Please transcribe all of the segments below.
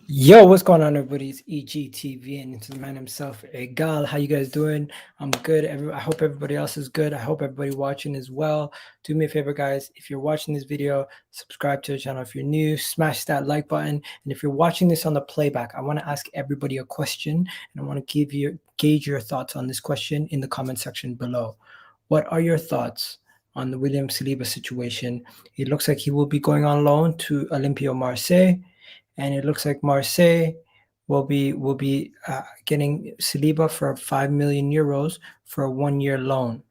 Yo, what's going on, everybody? It's EGTV, and it's the man himself, Egal. How you guys doing? I'm good. I hope everybody else is good. I hope everybody watching as well. Do me a favor, guys. If you're watching this video, subscribe to the channel. If you're new, smash that like button. And if you're watching this on the playback, I want to ask everybody a question, and I want to gauge your thoughts on this question in the comment section below. What are your thoughts on the William Saliba situation? It looks like he will be going on loan to Olympique Marseille, and it looks like Marseille will be getting Saliba for 5 million euros for a 1-year loan,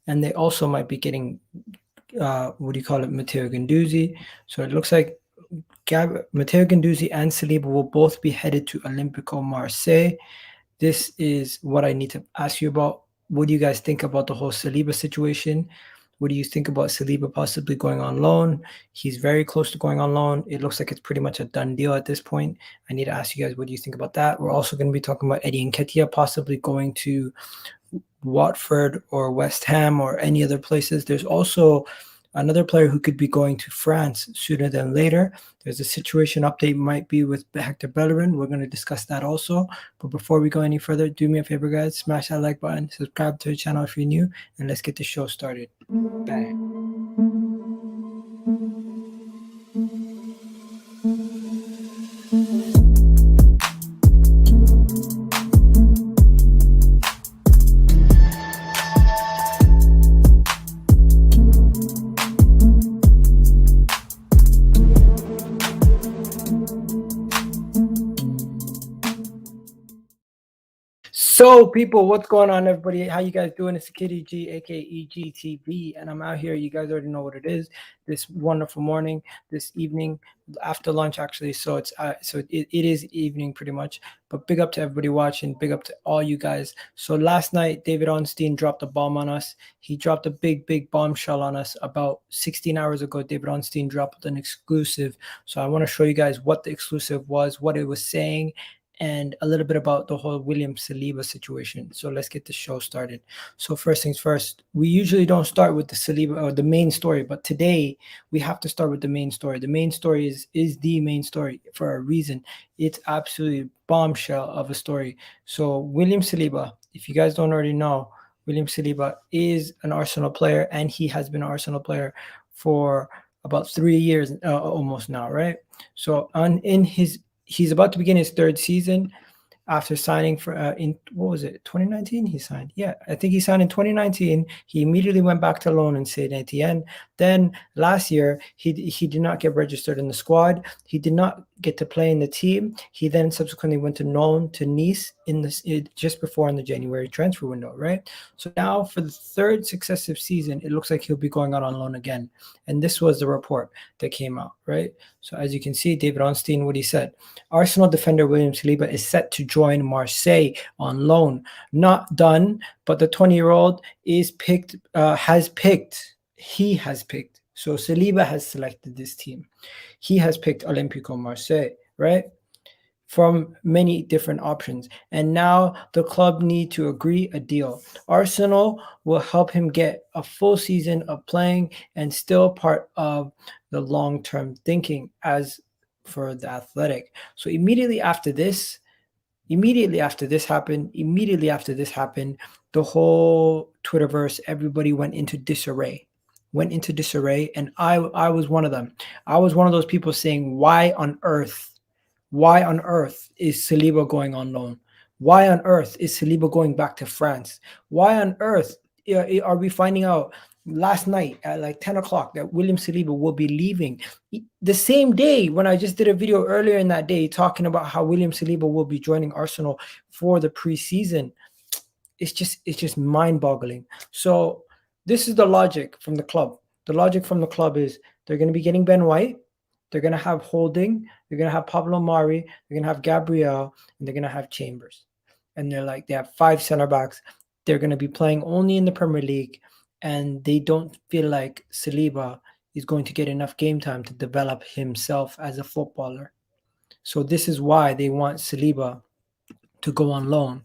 and they also might be getting Matteo Guendouzi. So it looks like Matteo Guendouzi and Saliba will both be headed to Olympique Marseille. This is what I need to ask you about. What do you guys think about the whole Saliba situation? What do you think about Saliba possibly going on loan? He's very close to going on loan. It looks like it's pretty much a done deal at this point. I need to ask you guys, what do you think about that? We're also going to be talking about Eddie Nketiah possibly going to Watford or West Ham or any other places. There's also another player who could be going to France sooner than later. There's a situation update might be with Hector Bellerin. We're going to discuss that also. But before we go any further, do me a favor, guys. Smash that like button. Subscribe to the channel if you're new. And let's get the show started. Bang. So, people, what's going on, everybody? How you guys doing? It's Kitty G, aka EGTV, and I'm out here. You guys already know what it is. This wonderful morning, this evening, after lunch, actually. So it is evening, pretty much. But big up to everybody watching. Big up to all you guys. So last night, David Ornstein dropped a bomb on us. He dropped a big bombshell on us about 16 hours ago. David Ornstein dropped an exclusive. So I want to show you guys what the exclusive was, what it was saying, and a little bit about the whole William Saliba situation. So let's get the show started. So first things first, we usually don't start with the Saliba or the main story, but today we have to start with the main story. The main story is the main story for a reason. It's absolutely bombshell of a story. So William Saliba, if you guys don't already know, William Saliba is an Arsenal player, and he has been an Arsenal player for about 3 years almost now, right? So he's about to begin his third season after signing for in what was it, 2019 he signed. Yeah, I think he signed in 2019. He immediately went back to loan in Saint Etienne. Then last year he did not get registered in the squad. He did not get to play in the team. He then subsequently went to loan to Nice just before in the January transfer window, right? So now for the third successive season, it looks like he'll be going out on loan again. And this was the report that came out, right? So as you can see, David Ornstein, what he said: Arsenal defender William Saliba is set to join Marseille on loan. Not done, but the 20-year-old has picked. So Saliba has selected this team. He has picked Olympique Marseille, right? From many different options. And now the club need to agree a deal. Arsenal will help him get a full season of playing and still part of the long-term thinking as for the Athletic. So immediately after this happened, the whole Twitterverse, everybody went into disarray. And I was one of them. I was one of those people saying, why on earth is Saliba going on loan? Why on earth is Saliba going back to France? Why on earth are we finding out last night at like 10 o'clock that William Saliba will be leaving? The same day when I just did a video earlier in that day talking about how William Saliba will be joining Arsenal for the preseason. It's just mind-boggling. So this is the logic from the club. The logic from the club is they're going to be getting Ben White. They're going to have Holding. They're going to have Pablo Mari. They're going to have Gabriel. And they're going to have Chambers. And they have 5 center backs. They're going to be playing only in the Premier League. And they don't feel like Saliba is going to get enough game time to develop himself as a footballer. So this is why they want Saliba to go on loan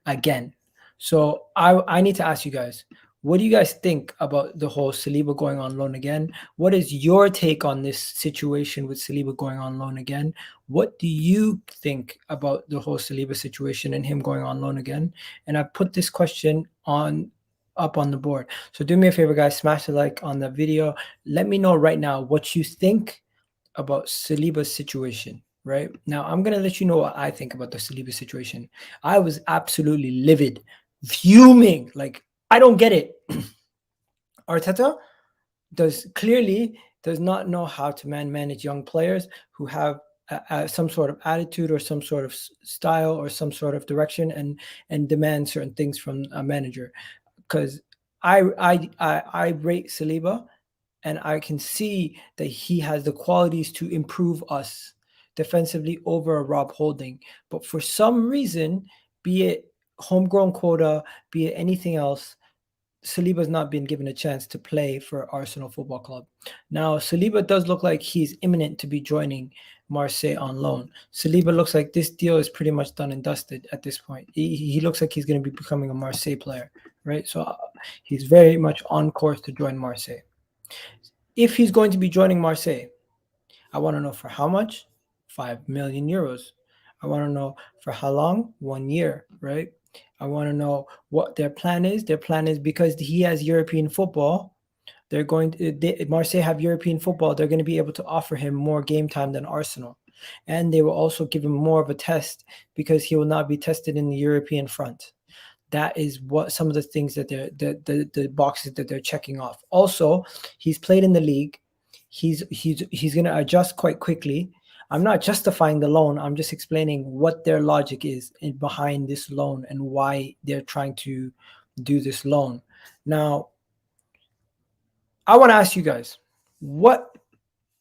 again. So I need to ask you guys, What do you guys think about the whole Saliba going on loan again? What is your take on this situation with Saliba going on loan again? What do you think about the whole Saliba situation and him going on loan again? And I put this question up on the board. So do me a favor, guys, smash the like on the video. Let me know right now what you think about Saliba's situation. Right now, I'm gonna let you know what I think about the Saliba situation. I was absolutely livid, fuming. Like, I don't get it. Arteta does not know how to manage young players who have some sort of attitude or some sort of style or some sort of direction and demand certain things from a manager. Because I rate Saliba, and I can see that he has the qualities to improve us defensively over a Rob Holding. But for some reason, be it homegrown quota, be it anything else, Saliba's not been given a chance to play for Arsenal Football Club. Now, Saliba does look like he's imminent to be joining Marseille on loan. Saliba looks like this deal is pretty much done and dusted at this point. He looks like he's going to be becoming a Marseille player, right? So he's very much on course to join Marseille. If he's going to be joining Marseille, I want to know for how much? 5 million euros. I want to know for how long? 1 year, right? I want to know what their plan is. Their plan is because he has European football. Marseille have European football. They're going to be able to offer him more game time than Arsenal. And they will also give him more of a test because he will not be tested in the European front. That is what some of the things that the boxes that they're checking off. Also, he's played in the league. He's going to adjust quite quickly. I'm not justifying the loan. I'm just explaining what their logic is behind this loan and why they're trying to do this loan. Now, I want to ask you guys, what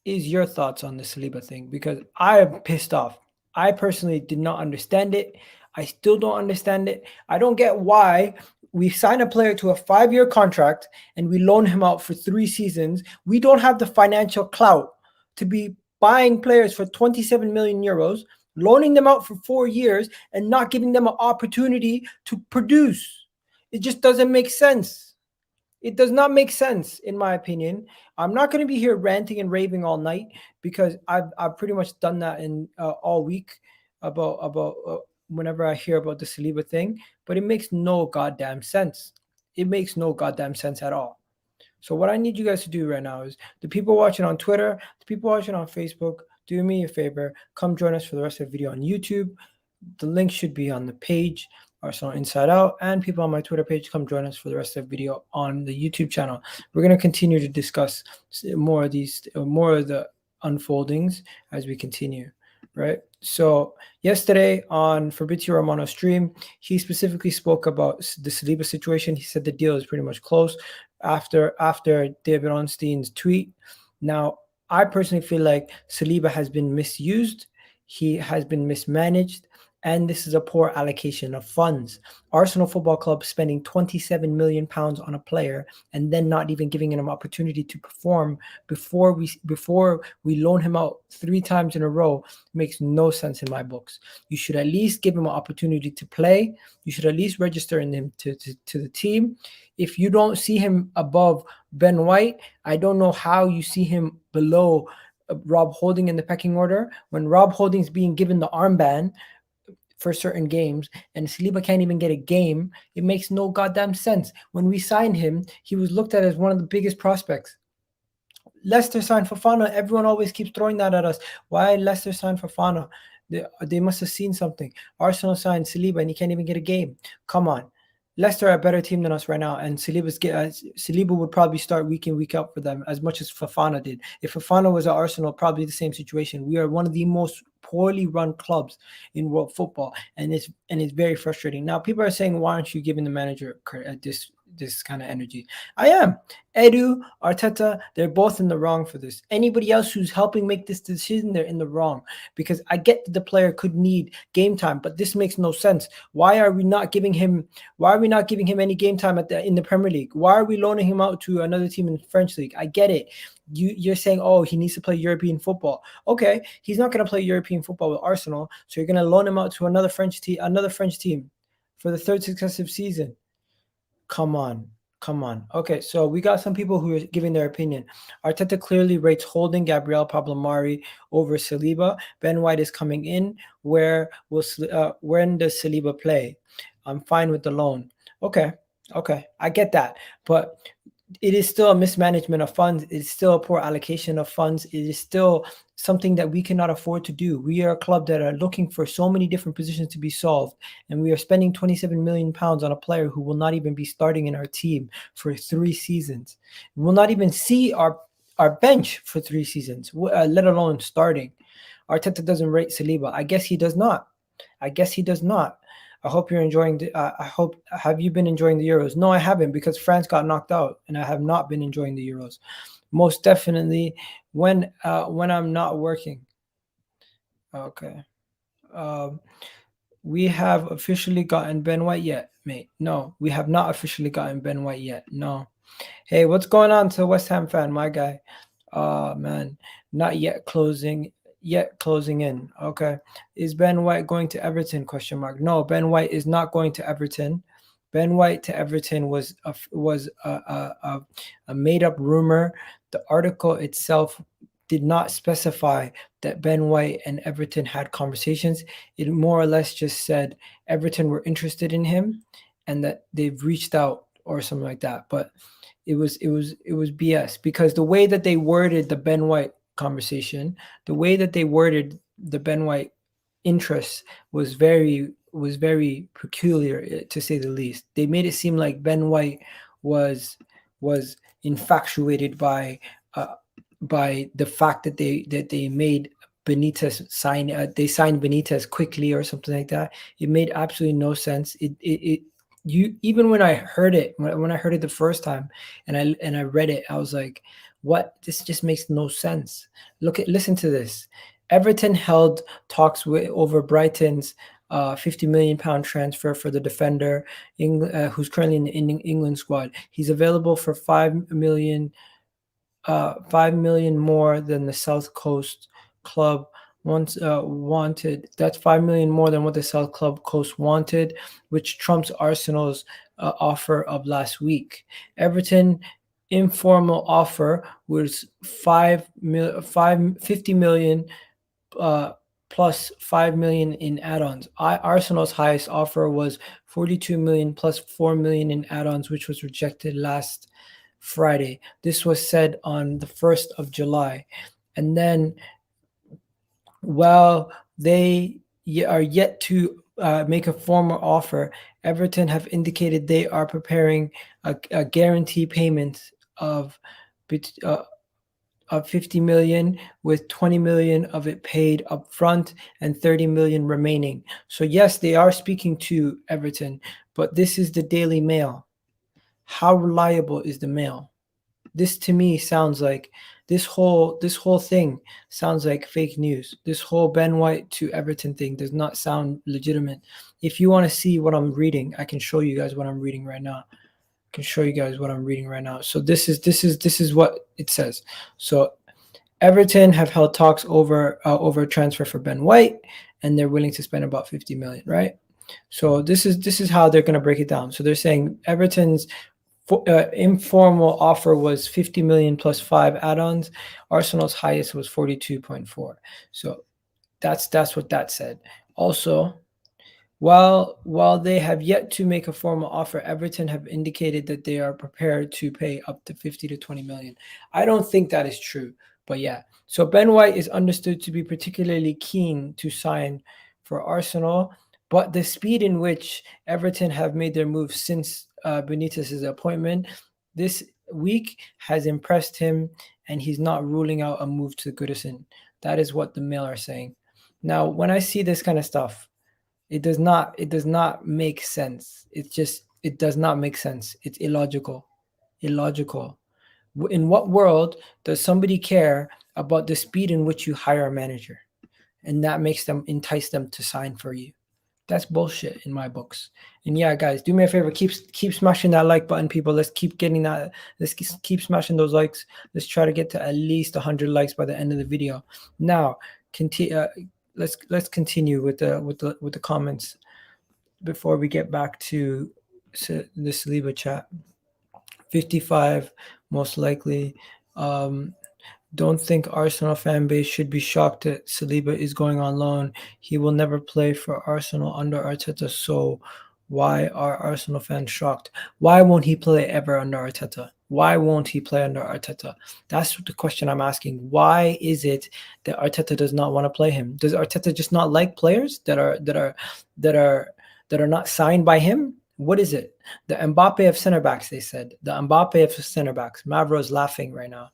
is your thoughts on the Saliba thing? Because I am pissed off. I personally did not understand it. I still don't understand it. I don't get why we sign a player to a 5-year contract and we loan him out for 3 seasons. We don't have the financial clout to be buying players for 27 million euros, loaning them out for 4 years, and not giving them an opportunity to produce. It just doesn't make sense. It does not make sense, in my opinion. I'm not going to be here ranting and raving all night because I've pretty much done that in all week about whenever I hear about the Saliba thing. But it makes no goddamn sense. It makes no goddamn sense at all. So what I need you guys to do right now is the people watching on Twitter, the people watching on Facebook, do me a favor. Come join us for the rest of the video on YouTube. The link should be on the page. Arsenal Inside Out, and people on my Twitter page, come join us for the rest of the video on the YouTube channel. We're going to continue to discuss more of the unfoldings as we continue, right? So yesterday on Fabrizio Romano's stream, he specifically spoke about the Saliba situation. He said the deal is pretty much close after David Ornstein's tweet. Now, I personally feel like Saliba has been misused. He has been mismanaged. And this is a poor allocation of funds. Arsenal Football Club spending £27 million on a player and then not even giving him an opportunity to perform before we loan him out 3 times in a row makes no sense in my books. You should at least give him an opportunity to play. You should at least register him to the team. If you don't see him above Ben White, I don't know how you see him below Rob Holding in the pecking order. When Rob Holding's being given the armband for certain games and Saliba can't even get a game, it makes no goddamn sense. When we signed him, he was looked at as one of the biggest prospects. Leicester signed Fofana. Everyone always keeps throwing that at us. Why Leicester signed Fofana? They must have seen something. Arsenal signed Saliba and he can't even get a game. Come on. Leicester are a better team than us right now, and Saliba would probably start week in, week out for them as much as Fofana did. If Fofana was at Arsenal, probably the same situation. We are one of the most poorly run clubs in world football, and it's very frustrating. Now, people are saying, why aren't you giving the manager this kind of energy? I am. Edu, Arteta, they're both in the wrong for this. Anybody else who's helping make this decision, they're in the wrong, because I get that the player could need game time, but this makes no sense. Why are we not giving him any game time in the Premier League? Why are we loaning him out to another team in the French league? I get it. You're saying, oh, he needs to play European football. Okay, he's not going to play European football with Arsenal, so you're going to loan him out to another French team for the 3rd successive season. Come on. Come on. Okay, so we got some people who are giving their opinion. Arteta clearly rates holding Gabriel Pablo-Mari over Saliba. Ben White is coming in. When does Saliba play? I'm fine with the loan. Okay, I get that, but it is still a mismanagement of funds. It's still a poor allocation of funds. It is still something that we cannot afford to do. We are a club that are looking for so many different positions to be solved, and we are spending 27 million pounds on a player who will not even be starting in our team for 3 seasons. We will not even see our bench for 3 seasons, let alone starting. Arteta doesn't rate Saliba. I guess he does not. I hope you're enjoying have you been enjoying the Euros? No, I haven't, because France got knocked out, and I have not been enjoying the Euros. Most definitely when I'm not working. Okay. We have officially gotten Ben White yet, mate? No, we have not officially gotten Ben White yet. No. Hey, what's going on to West Ham fan, my guy? Oh, man. Not yet closing in. Okay. Is Ben White going to Everton? ? No, Ben White is not going to Everton. Ben White to Everton was a made-up rumor. The article itself did not specify that Ben White and Everton had conversations. It more or less just said Everton were interested in him and that they've reached out or something like that. But it was BS, because the way that they worded the Ben White conversation, the way that they worded the Ben White interest was very peculiar, to say the least. They made it seem like Ben White was infatuated by the fact that they made Benitez sign. They signed Benitez quickly or something like that. It made absolutely no sense. Even when I heard it, when I heard it the first time, and I read it, I was like, what? This just makes no sense. Listen to this. Everton held talks over Brighton's 50 million pound transfer for the defender, who's currently in the England squad. He's available for 5 million more than the South Coast club wanted. That's 5 million more than what the South Coast wanted, which trumps Arsenal's offer of last week. Everton informal offer was 50 million plus 5 million in add-ons. Arsenal's highest offer was 42 million plus 4 million in add-ons, which was rejected last Friday. This was said on the 1st of July. And then, while they are yet to make a formal offer, Everton have indicated they are preparing a guarantee payment of 50 million, with 20 million of it paid up front and 30 million remaining. So yes, they are speaking to Everton, but this is the Daily Mail. How reliable is the Mail? This to me sounds like this whole thing sounds like fake news. This whole Ben White to Everton thing does not sound legitimate. If you want to see what I'm reading, I can show you guys what I'm reading right now. So this is what it says. So Everton have held talks over transfer for Ben White, and they're willing to spend about 50 million, right? So this is how they're going to break it down. So they're saying Everton's informal offer was 50 million plus 5 add-ons. Arsenal's highest was 42.4. So that's what that said. Also, while they have yet to make a formal offer, Everton have indicated that they are prepared to pay up to 50 to 20 million. I don't think that is true, but yeah. So Ben White is understood to be particularly keen to sign for Arsenal, but the speed in which Everton have made their move since Benitez's appointment this week has impressed him, and he's not ruling out a move to Goodison. That is what the Mail are saying. Now, when I see this kind of stuff, it does not make sense. It does not make sense. It's illogical. In what world does somebody care about the speed in which you hire a manager, and that makes them entice them to sign for you? That's bullshit in my books. And yeah, guys, do me a favor. Keep smashing that like button, people. Let's keep getting that. Let's keep smashing those likes. Let's try to get to at least 100 likes by the end of the video. Now, let's continue with the comments before we get back to the Saliba chat. 55, most likely. Don't think Arsenal fan base should be shocked that Saliba is going on loan. He will never play for Arsenal under Arteta, so why are Arsenal fans shocked? Why won't he play ever under Arteta? Why won't he play under Arteta? That's the question I'm asking. Why is it that Arteta does not want to play him? Does Arteta just not like players that are not signed by him? What is it? The Mbappe of center backs, they said. The Mbappe of center backs. Mavro's laughing right now.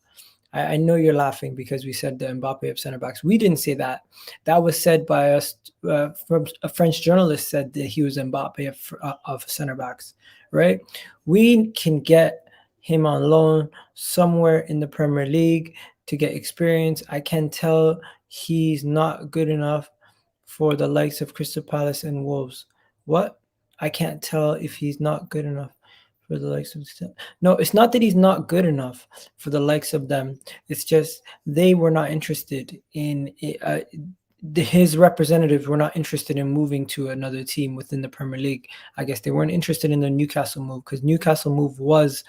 I know you're laughing because we said the Mbappe of center backs. We didn't say that. That was said by us. From a French journalist said that he was Mbappe of center backs, right? We can get him on loan somewhere in the Premier League to get experience. I can tell he's not good enough for the likes of Crystal Palace and Wolves. What? I can't tell if he's not good enough for the likes of them. No, it's not that he's not good enough for the likes of them. It's just they were not interested in his representatives were not interested in moving to another team within the Premier League. I guess they weren't interested in the Newcastle move because Newcastle move was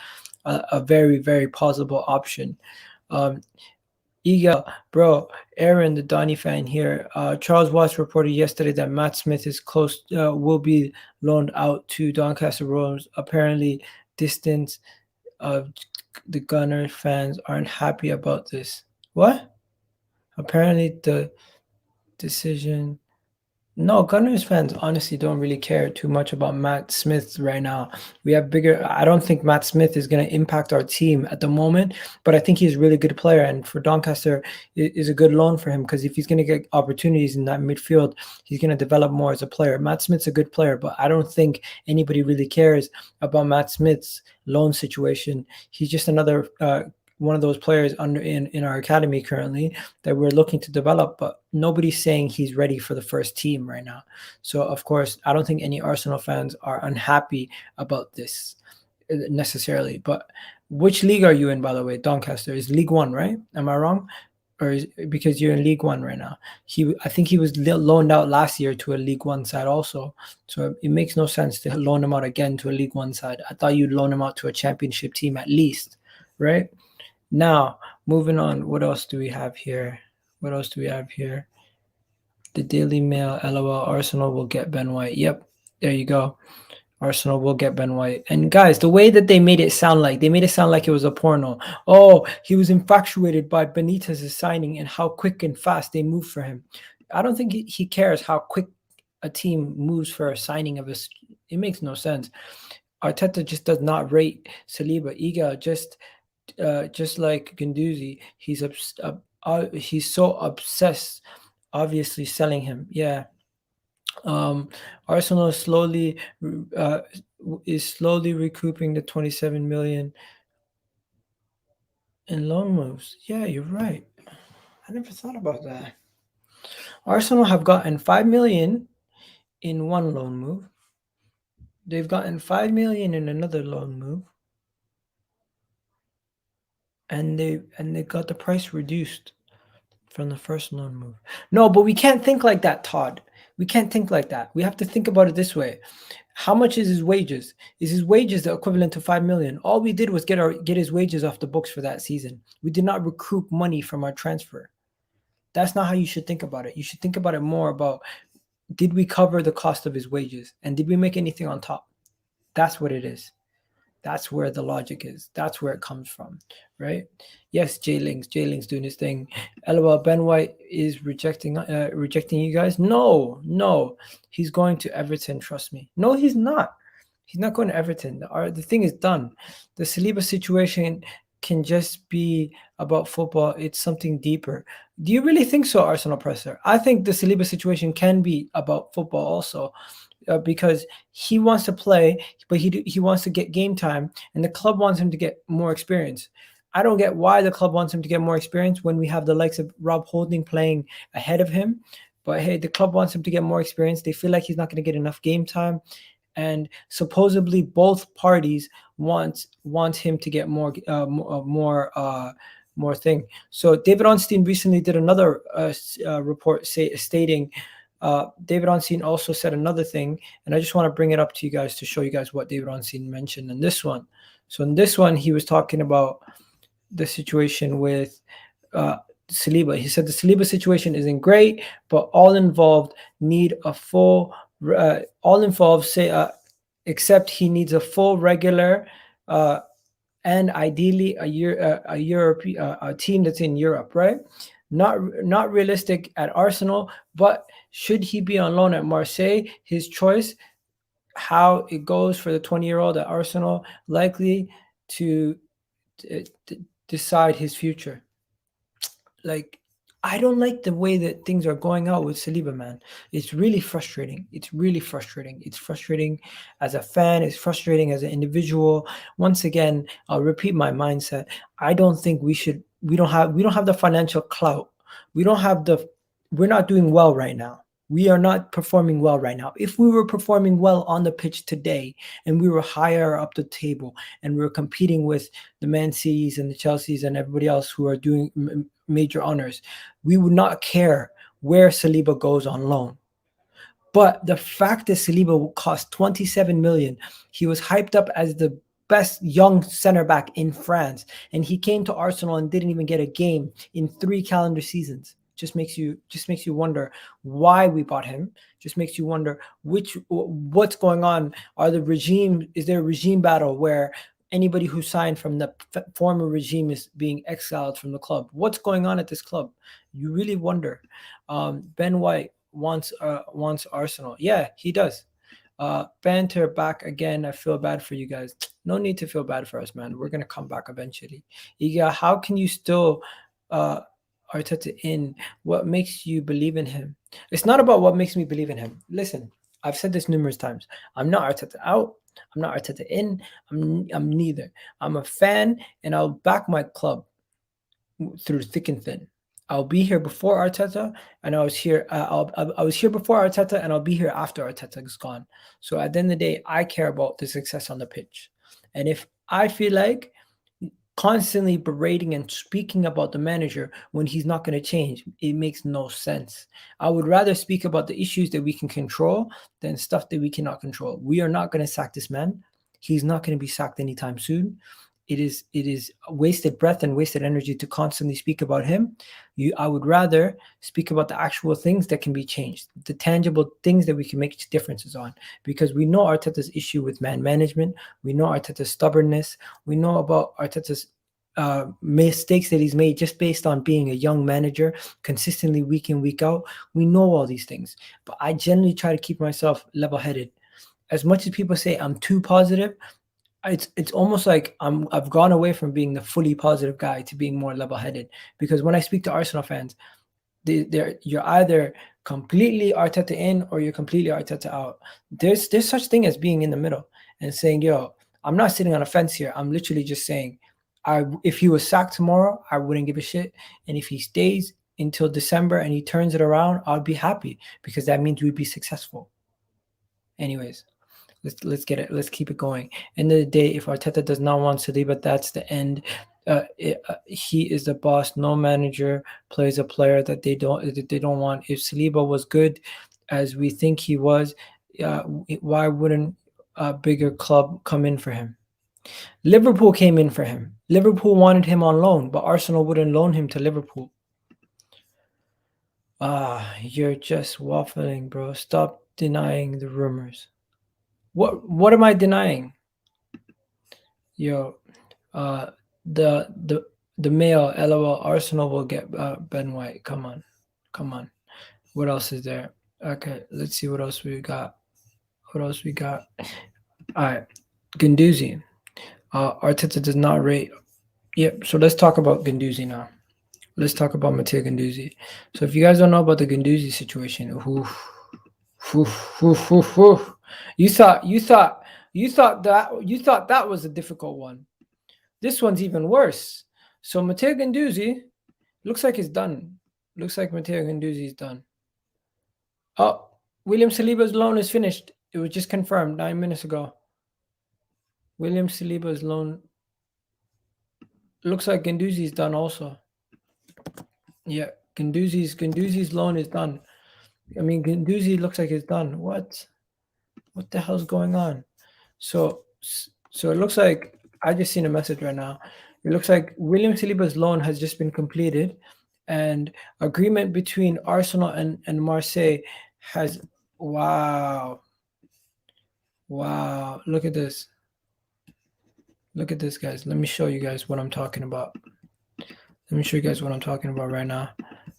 a very, very plausible option. Eagle, bro, Aaron, the Donny fan here. Charles Watts reported yesterday that Matt Smith is close, will be loaned out to Doncaster Rovers. Apparently, distance of the Gunner fans aren't happy about this. What? Apparently, the decision. No, Gunners fans honestly don't really care too much about Matt Smith right now. We have bigger. I don't think Matt Smith is going to impact our team at the moment, but I think he's a really good player. And for Doncaster, it is a good loan for him because if he's going to get opportunities in that midfield, he's going to develop more as a player. Matt Smith's a good player, but I don't think anybody really cares about Matt Smith's loan situation. He's just another one of those players in our academy currently that we're looking to develop, but nobody's saying he's ready for the first team right now. So, of course, I don't think any Arsenal fans are unhappy about this necessarily. But which league are you in, by the way? Doncaster is League One, right? Am I wrong? Or because you're in League One right now? I think he was loaned out last year to a League One side also. So it makes no sense to loan him out again to a League One side. I thought you'd loan him out to a championship team at least, right? Now, moving on, what else do we have here? The Daily Mail, LOL, Arsenal will get Ben White. Yep, there you go. Arsenal will get Ben White. And guys, the way that they made it sound like it was a porno. Oh, he was infatuated by Benitez's signing and how quick and fast they moved for him. I don't think he cares how quick a team moves for a signing of his. It makes no sense. Arteta just does not rate Saliba. Iga just like Guendouzi, he's so obsessed, obviously selling him. Yeah. Arsenal is slowly recouping the 27 million in loan moves. Yeah, you're right. I never thought about that. Arsenal have gotten 5 million in one loan move. They've gotten 5 million in another loan move. And they got the price reduced from the first loan move. No, but we can't think like that, Todd. We can't think like that. We have to think about it this way. How much is his wages? Is his wages the equivalent to 5 million? All we did was get his wages off the books for that season. We did not recoup money from our transfer. That's not how you should think about it. You should think about it more about, did we cover the cost of his wages? And did we make anything on top? That's what it is. That's where the logic is. That's where it comes from, right? Yes, J-Links doing his thing. LOL, Ben White is rejecting you guys. No, he's going to Everton. Trust me. No, he's not. He's not going to Everton. The thing is done. The Saliba situation can just be about football. It's something deeper. Do you really think so, Arsenal Presser? I think the Saliba situation can be about football also. Because he wants to play, but he wants to get game time, and the club wants him to get more experience. I don't get why the club wants him to get more experience when we have the likes of Rob Holding playing ahead of him. But hey, the club wants him to get more experience. They feel like he's not going to get enough game time, and supposedly both parties want him to get more thing. So David Onstein recently did another report stating. David Onstein also said another thing, and I just want to bring it up to you guys to show you guys what David Onstein mentioned in this one. So in this one, he was talking about the situation with Saliba. He said the Saliba situation isn't great, but all involved need a full, all involved say, except he needs a full regular, and ideally a European a team that's in Europe, right? Not realistic at Arsenal, but should he be on loan at Marseille? His choice. How it goes for the 20-year-old at Arsenal, likely to decide his future. Like, I don't like the way that things are going out with Saliba, man. It's really frustrating. It's really frustrating. It's frustrating as a fan. It's frustrating as an individual. Once again, I'll repeat my mindset. I don't think we don't have the financial clout. We don't have the we're not doing well right now. We are not performing well right now. If we were performing well on the pitch today and we were higher up the table and we were competing with the Man Cities and the Chelseas and everybody else who are doing major honors, we would not care where Saliba goes on loan. But the fact that Saliba will cost 27 million, he was hyped up as the best young center back in France, and he came to Arsenal and didn't even get a game in 3 calendar seasons. Just makes you wonder why we bought him. Just makes you wonder what's going on. Is there a regime battle where anybody who signed from the former regime is being exiled from the club? What's going on at this club? You really wonder. Ben White wants Arsenal. Yeah, he does. Banter back again. I feel bad for you guys. No need to feel bad for us, man. We're gonna come back eventually. Yeah, how can you still Arteta in? What makes you believe in him? It's not about what makes me believe in him. Listen, I've said this numerous times. I'm not Arteta out. I'm not Arteta in. I'm neither. I'm a fan, and I'll back my club through thick and thin. I'll be here before Arteta, and I was here. I was here before Arteta, and I'll be here after Arteta is gone. So at the end of the day, I care about the success on the pitch, and if I feel like constantly berating and speaking about the manager when he's not going to change, it makes no sense. I would rather speak about the issues that we can control than stuff that we cannot control. We are not going to sack this man. He's not going to be sacked anytime soon. It is wasted breath and wasted energy to constantly speak about him. I would rather speak about the actual things that can be changed, the tangible things that we can make differences on, because we know Arteta's issue with man management. We know Arteta's stubbornness. We know about Arteta's mistakes that he's made just based on being a young manager consistently week in, week out. We know all these things, but I generally try to keep myself level-headed. As much as people say I'm too positive, it's almost like I've gone away from being the fully positive guy to being more level-headed, because when I speak to Arsenal fans, you're either completely Arteta in or you're completely Arteta out. There's such thing as being in the middle and saying, yo, I'm not sitting on a fence here. I'm literally just saying, if he was sacked tomorrow, I wouldn't give a shit. And if he stays until December and he turns it around, I'll be happy, because that means we'd be successful. Anyways, let's get it. Let's keep it going. End of the day, if Arteta does not want Saliba, that's the end. He is the boss. No manager plays a player that they don't want. If Saliba was good as we think he was, why wouldn't a bigger club come in for him? Liverpool came in for him. Liverpool wanted him on loan, but Arsenal wouldn't loan him to Liverpool. You're just waffling, bro. Stop denying the rumors. What am I denying? Yo, the mail, LOL, Arsenal will get Ben White. Come on. What else is there? Okay, let's see what else we got. All right, Guendouzi. Arteta does not rate. Yep. So let's talk about Guendouzi now. Let's talk about Matteo Guendouzi. So if you guys don't know about the Guendouzi situation, you thought that was a difficult one. This one's even worse. So Matteo Guendouzi looks like he's done. Looks like Matteo Guendouzi is done. Oh, William Saliba's loan is finished. It was just confirmed 9 minutes ago. William Saliba's loan. Looks like Guendouzi's done also. Yeah, Guendouzi's loan is done. I mean, Guendouzi looks like it's done. What the hell's going on? So it looks like I just seen a message right now. It looks like William Saliba's loan has just been completed, and agreement between Arsenal and Marseille has. Wow, wow! Look at this. Look at this, guys. Let me show you guys what I'm talking about. Let me show you guys what I'm talking about right now.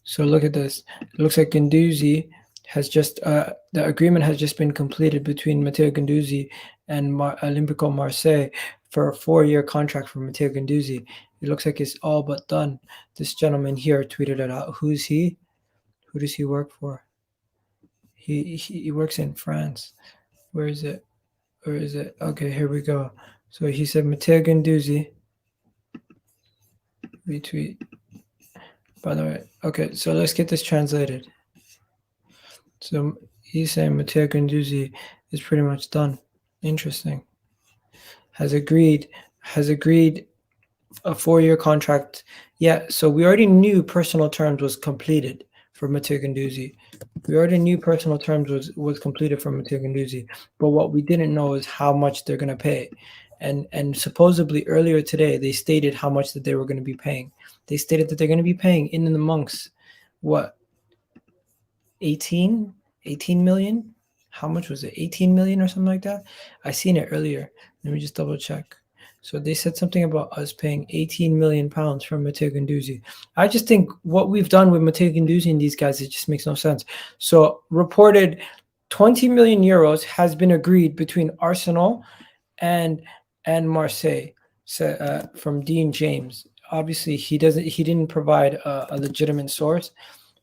So look at this. It looks like Guendouzi has just the agreement has just been completed between Matteo Guendouzi and Olympico Marseille for a 4-year contract for Matteo Guendouzi. It looks like it's all but done. This gentleman here tweeted it out. Who's he? Who does he work for? He works in France. Where is it? Where is it? Okay, here we go. So he said Matteo Guendouzi. Retweet. By the way, okay, so let's get this translated. So he's saying Matteo Guendouzi is pretty much done. Interesting. Has agreed a 4-year contract. Yeah, so we already knew personal terms was completed for Matteo Guendouzi. We already knew personal terms was completed for Matteo Guendouzi, but what we didn't know is how much they're going to pay. And supposedly earlier today, they stated how much that they were going to be paying. They stated that they're going to be paying in the monks, what, 18 million? How much was it? 18 million or something like that? I seen it earlier. Let me just double check. So they said something about us paying 18 million pounds from Matteo Guendouzi. I just think what we've done with Matteo Guendouzi and these guys, it just makes no sense. So reported 20 million euros has been agreed between Arsenal and Marseille, from Dean James. Obviously, he didn't provide a legitimate source,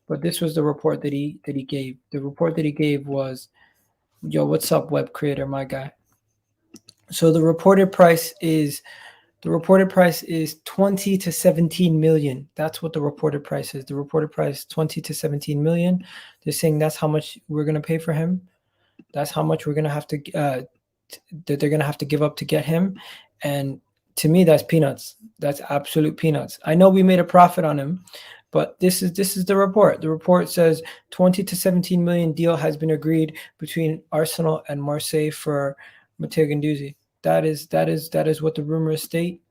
but this was the report that he gave. The report that he gave was, yo, what's up, web creator, my guy? So the reported price is 20 to 17 million. That's what the reported price is. The reported price 20 to 17 million. They're saying that's how much we're gonna pay for him. That's how much we're gonna have to that they're gonna have to give up to get him. And to me, that's peanuts. That's absolute peanuts. I know we made a profit on him, but this is the report. The report says 20 to 17 million deal has been agreed between Arsenal and Marseille for Matteo Guendouzi. That is what the rumors state.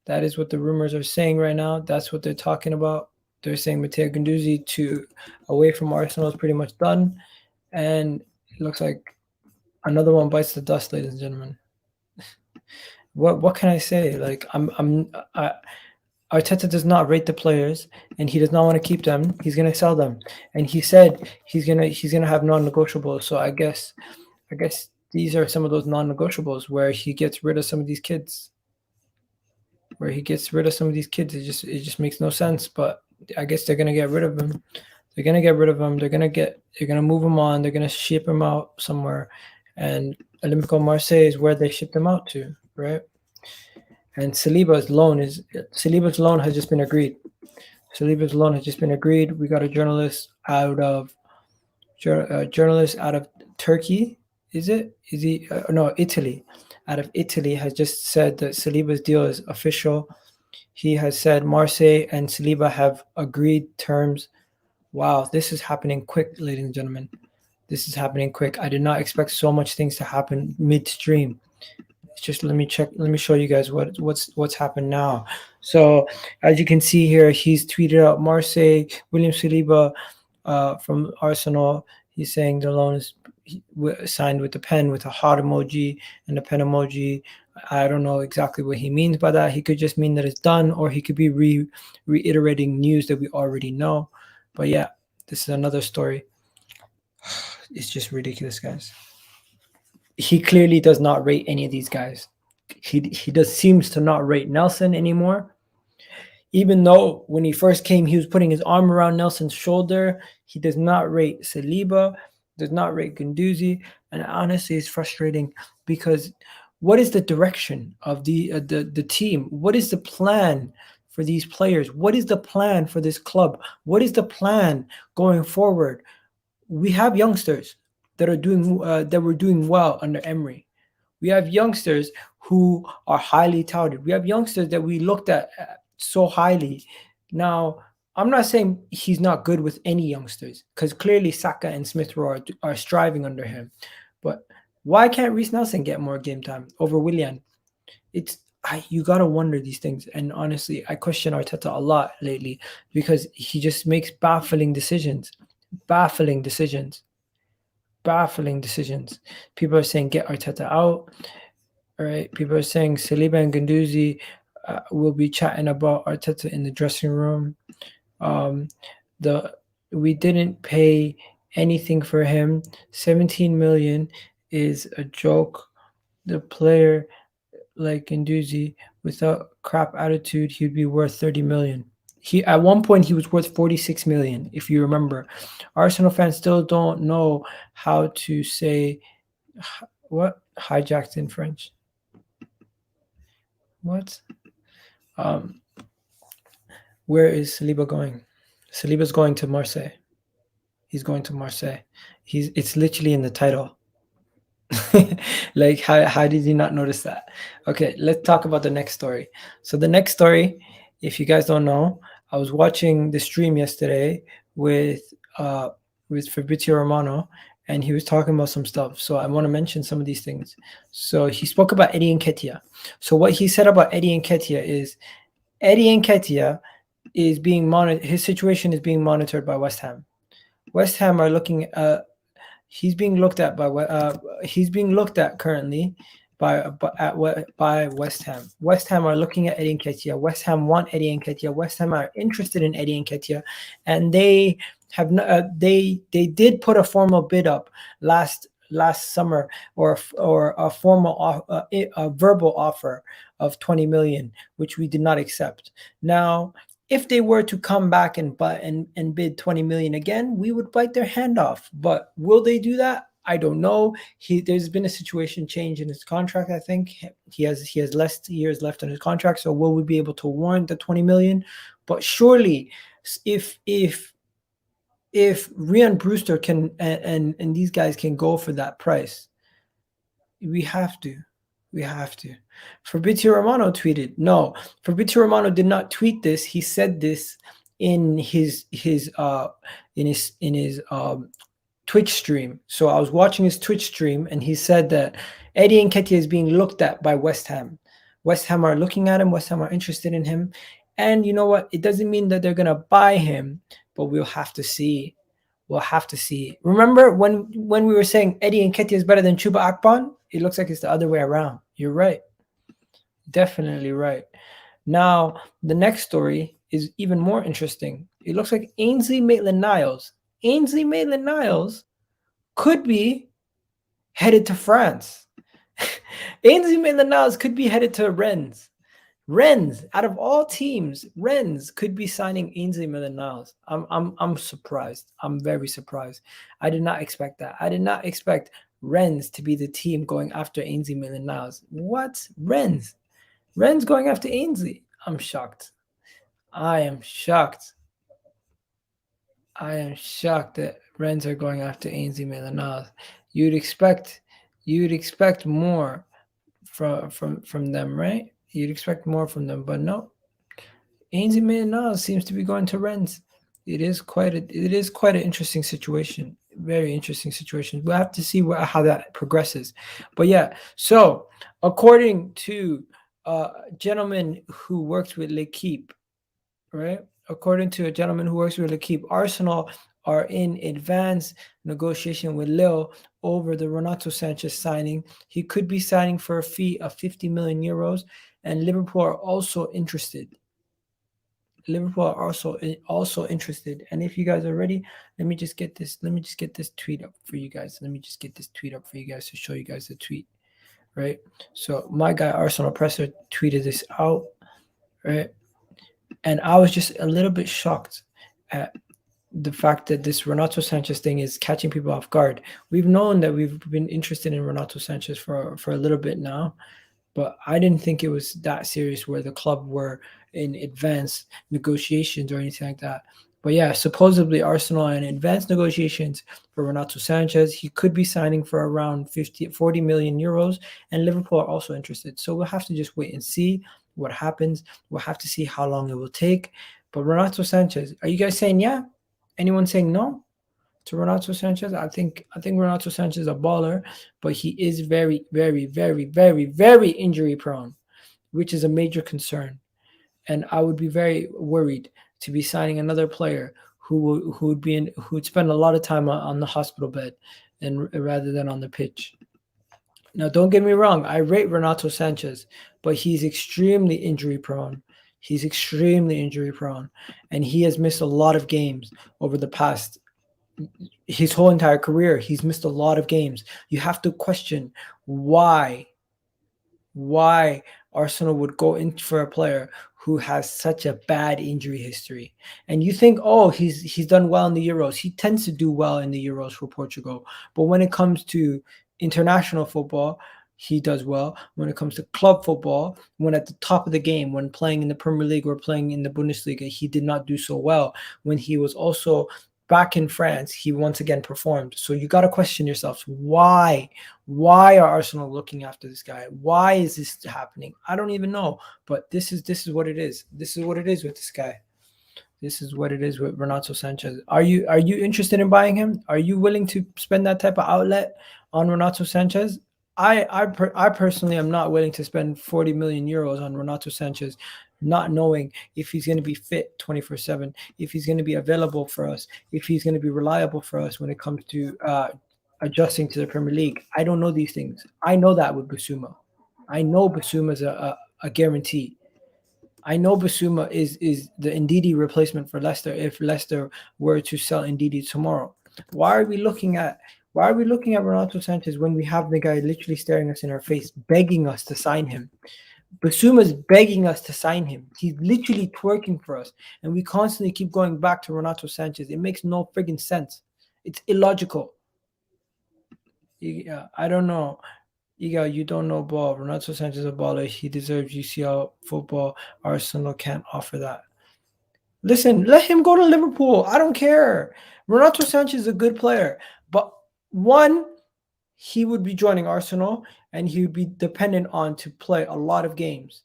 That is what the rumors are saying right now. That's what they're talking about. They're saying Matteo Guendouzi to away from Arsenal is pretty much done, and it looks like another one bites the dust, ladies and gentlemen. What can I say? Like Arteta does not rate the players, and he does not want to keep them. He's gonna sell them, and he said he's gonna have non-negotiables. So I guess these are some of those non-negotiables where he gets rid of some of these kids. It just makes no sense. But I guess they're gonna get rid of him. They're gonna get rid of him. They're gonna move him on. They're gonna ship him out somewhere, and Olympico Marseille is where they shipped him out to, right? And Saliba's loan has just been agreed. We got a journalist out of Turkey. Italy. Out of Italy has just said that Saliba's deal is official. He has said Marseille and Saliba have agreed terms. Wow, this is happening quick, ladies and gentlemen. This is happening quick. I did not expect so much things to happen midstream. It's just let me show you guys what's happened now. So as you can see here, he's tweeted out Marseille, William Saliba from Arsenal. He's saying the loan is signed with the pen, with a heart emoji and a pen emoji. I don't know exactly what he means by that. He could just mean that it's done, or he could be reiterating news that we already know. But yeah, this is another story. It's just ridiculous, guys. He clearly does not rate any of these guys. He seems to not rate Nelson anymore. Even though when he first came, he was putting his arm around Nelson's shoulder. He does not rate Saliba, does not rate Guendouzi, and honestly, it's frustrating because what is the direction of the team? What is the plan for these players? What is the plan for this club? What is the plan going forward? We have youngsters that were doing well under Emery. We have youngsters who are highly touted. We have youngsters that we looked at so highly. Now, I'm not saying he's not good with any youngsters, because clearly Saka and Smith Rowe are striving under him. But why can't Reiss Nelson get more game time over Willian? you gotta wonder these things. And honestly, I question Arteta a lot lately because he just makes baffling decisions. Baffling decisions. Baffling decisions. People are saying get Arteta out. All right. People are saying Saliba and Guendouzi will be chatting about Arteta in the dressing room. Um, the we didn't pay anything for him. 17 million is a joke. The player like Guendouzi, without crap attitude, he'd be worth 30 million. He at one point he was worth 46 million, if you remember. Arsenal fans still don't know how to say what hijacked in French. What? Um, where is Saliba going? Saliba's going to Marseille. He's going to Marseille. It's literally in the title. Like how did you not notice that? Okay, let's talk about the next story. So the next story, if you guys don't know, I was watching the stream yesterday with Fabrizio Romano, and he was talking about some stuff. So I want to mention some of these things. So he spoke about Eddie Nketiah. So what he said about Eddie Nketiah is Eddie Nketiah is being monitored. His situation is being monitored by West Ham. West Ham are looking he's being looked at currently by West Ham. West Ham are looking at Eddie Nketiah. West Ham want Eddie Nketiah. West Ham are interested in Eddie Nketiah, and they have they did put a formal bid up last summer, or a formal a verbal offer of 20 million, which we did not accept. Now, if they were to come back and bid 20 million again, we would bite their hand off. But will they do that? I don't know. There's been a situation change in his contract. I think he has less years left on his contract. So will we be able to warrant the 20 million? But surely, if Ryan Brewster can and these guys can go for that price, we have to. We have to. Fabrizio Romano tweeted. No, Fabrizio Romano did not tweet this. He said this in his Twitch stream. So I was watching his Twitch stream, and he said that Eddie Nketiah is being looked at by West Ham. West Ham are looking at him. West Ham are interested in him. And you know what? It doesn't mean that they're gonna buy him, but we'll have to see. We'll have to see. Remember when we were saying Eddie Nketiah is better than Chuba Akpon? It looks like it's the other way around. You're right. Definitely right. Now, the next story is even more interesting. It looks like Ainsley Maitland-Niles could be headed to France. Ainsley Maitland-Niles could be headed to Rennes. Rennes, out of all teams, Rennes could be signing Ainsley Maitland-Niles. I'm surprised. I'm very surprised. I did not expect that. I did not expect Rennes to be the team going after Ainsley Maitland-Niles. What? Rennes going after Ainsley? I'm shocked. I am shocked that Rennes are going after Ainsley Maitland-Niles. You'd expect more from them, right? You'd expect more from them, but no. Ainsley Maitland-Niles seems to be going to Rennes. It is quite an interesting situation. Very interesting situation. We'll have to see how that progresses. But yeah, so according to a gentleman who works with L'Equipe, right? According to a gentleman who works with L'Equipe, Arsenal are in advanced negotiation with Lille over the Renato Sanches signing. He could be signing for a fee of 50 million euros, and Liverpool are also interested. Liverpool are also interested. And if you guys are ready, let me just get this tweet up for you guys. To show you guys the tweet, right? So my guy Arsenal Presser tweeted this out, right? And I was just a little bit shocked at the fact that this Renato Sanches thing is catching people off guard. We've known that we've been interested in Renato Sanches for a little bit now, but I didn't think it was that serious where the club were in advanced negotiations or anything like that. But yeah, supposedly Arsenal are in advanced negotiations for Renato Sanches. He could be signing for around 40 million euros, and Liverpool are also interested. So we'll have to just wait and see what happens. We'll have to see how long it will take. But Renato Sanches, are you guys saying yeah? Anyone saying no to Renato Sanches? I think Renato Sanches is a baller, but he is very, very, very, very, very injury prone. which is a major concern. And I would be very worried to be signing another player who would spend a lot of time on the hospital bed and rather than on the pitch. Now, don't get me wrong, I rate Renato Sanches, but he's extremely injury prone. He's extremely injury prone, and he has missed a lot of games over the past his whole entire career. He's missed a lot of games. You have to question why Arsenal would go in for a player who has such a bad injury history. And you think, oh, he's done well in the Euros. He tends to do well in the Euros for Portugal. But when it comes to international football, he does well. When it comes to club football, when at the top of the game, when playing in the Premier League or playing in the Bundesliga, he did not do so well. When he was also back in France, he once again performed. So you got to question yourselves, why are Arsenal looking after this guy? Why is this happening? I don't even know, but this is what it is. This is what it is with this guy. This is what it is with Renato Sanches. Are you interested in buying him? Are you willing to spend that type of outlet on Renato Sanches? I personally am not willing to spend 40 million euros on Renato Sanches, not knowing if he's going to be fit 24/7, if he's going to be available for us, if he's going to be reliable for us when it comes to adjusting to the Premier League. I don't know these things. I know that with Basuma. I know Basuma is a guarantee. I know Basuma is the Ndidi replacement for Leicester if Leicester were to sell Ndidi tomorrow. Why are we looking at Renato Sanches when we have the guy literally staring us in our face, begging us to sign him? Basuma's begging us to sign him. He's literally twerking for us, and we constantly keep going back to Renato Sanches. It makes no friggin' sense. It's illogical. Yeah, I don't know. You don't know ball. Renato Sanches is a baller. He deserves UCL football. Arsenal can't offer that. Listen, let him go to Liverpool. I don't care. Renato Sanches is a good player, but one, he would be joining Arsenal and he would be dependent on to play a lot of games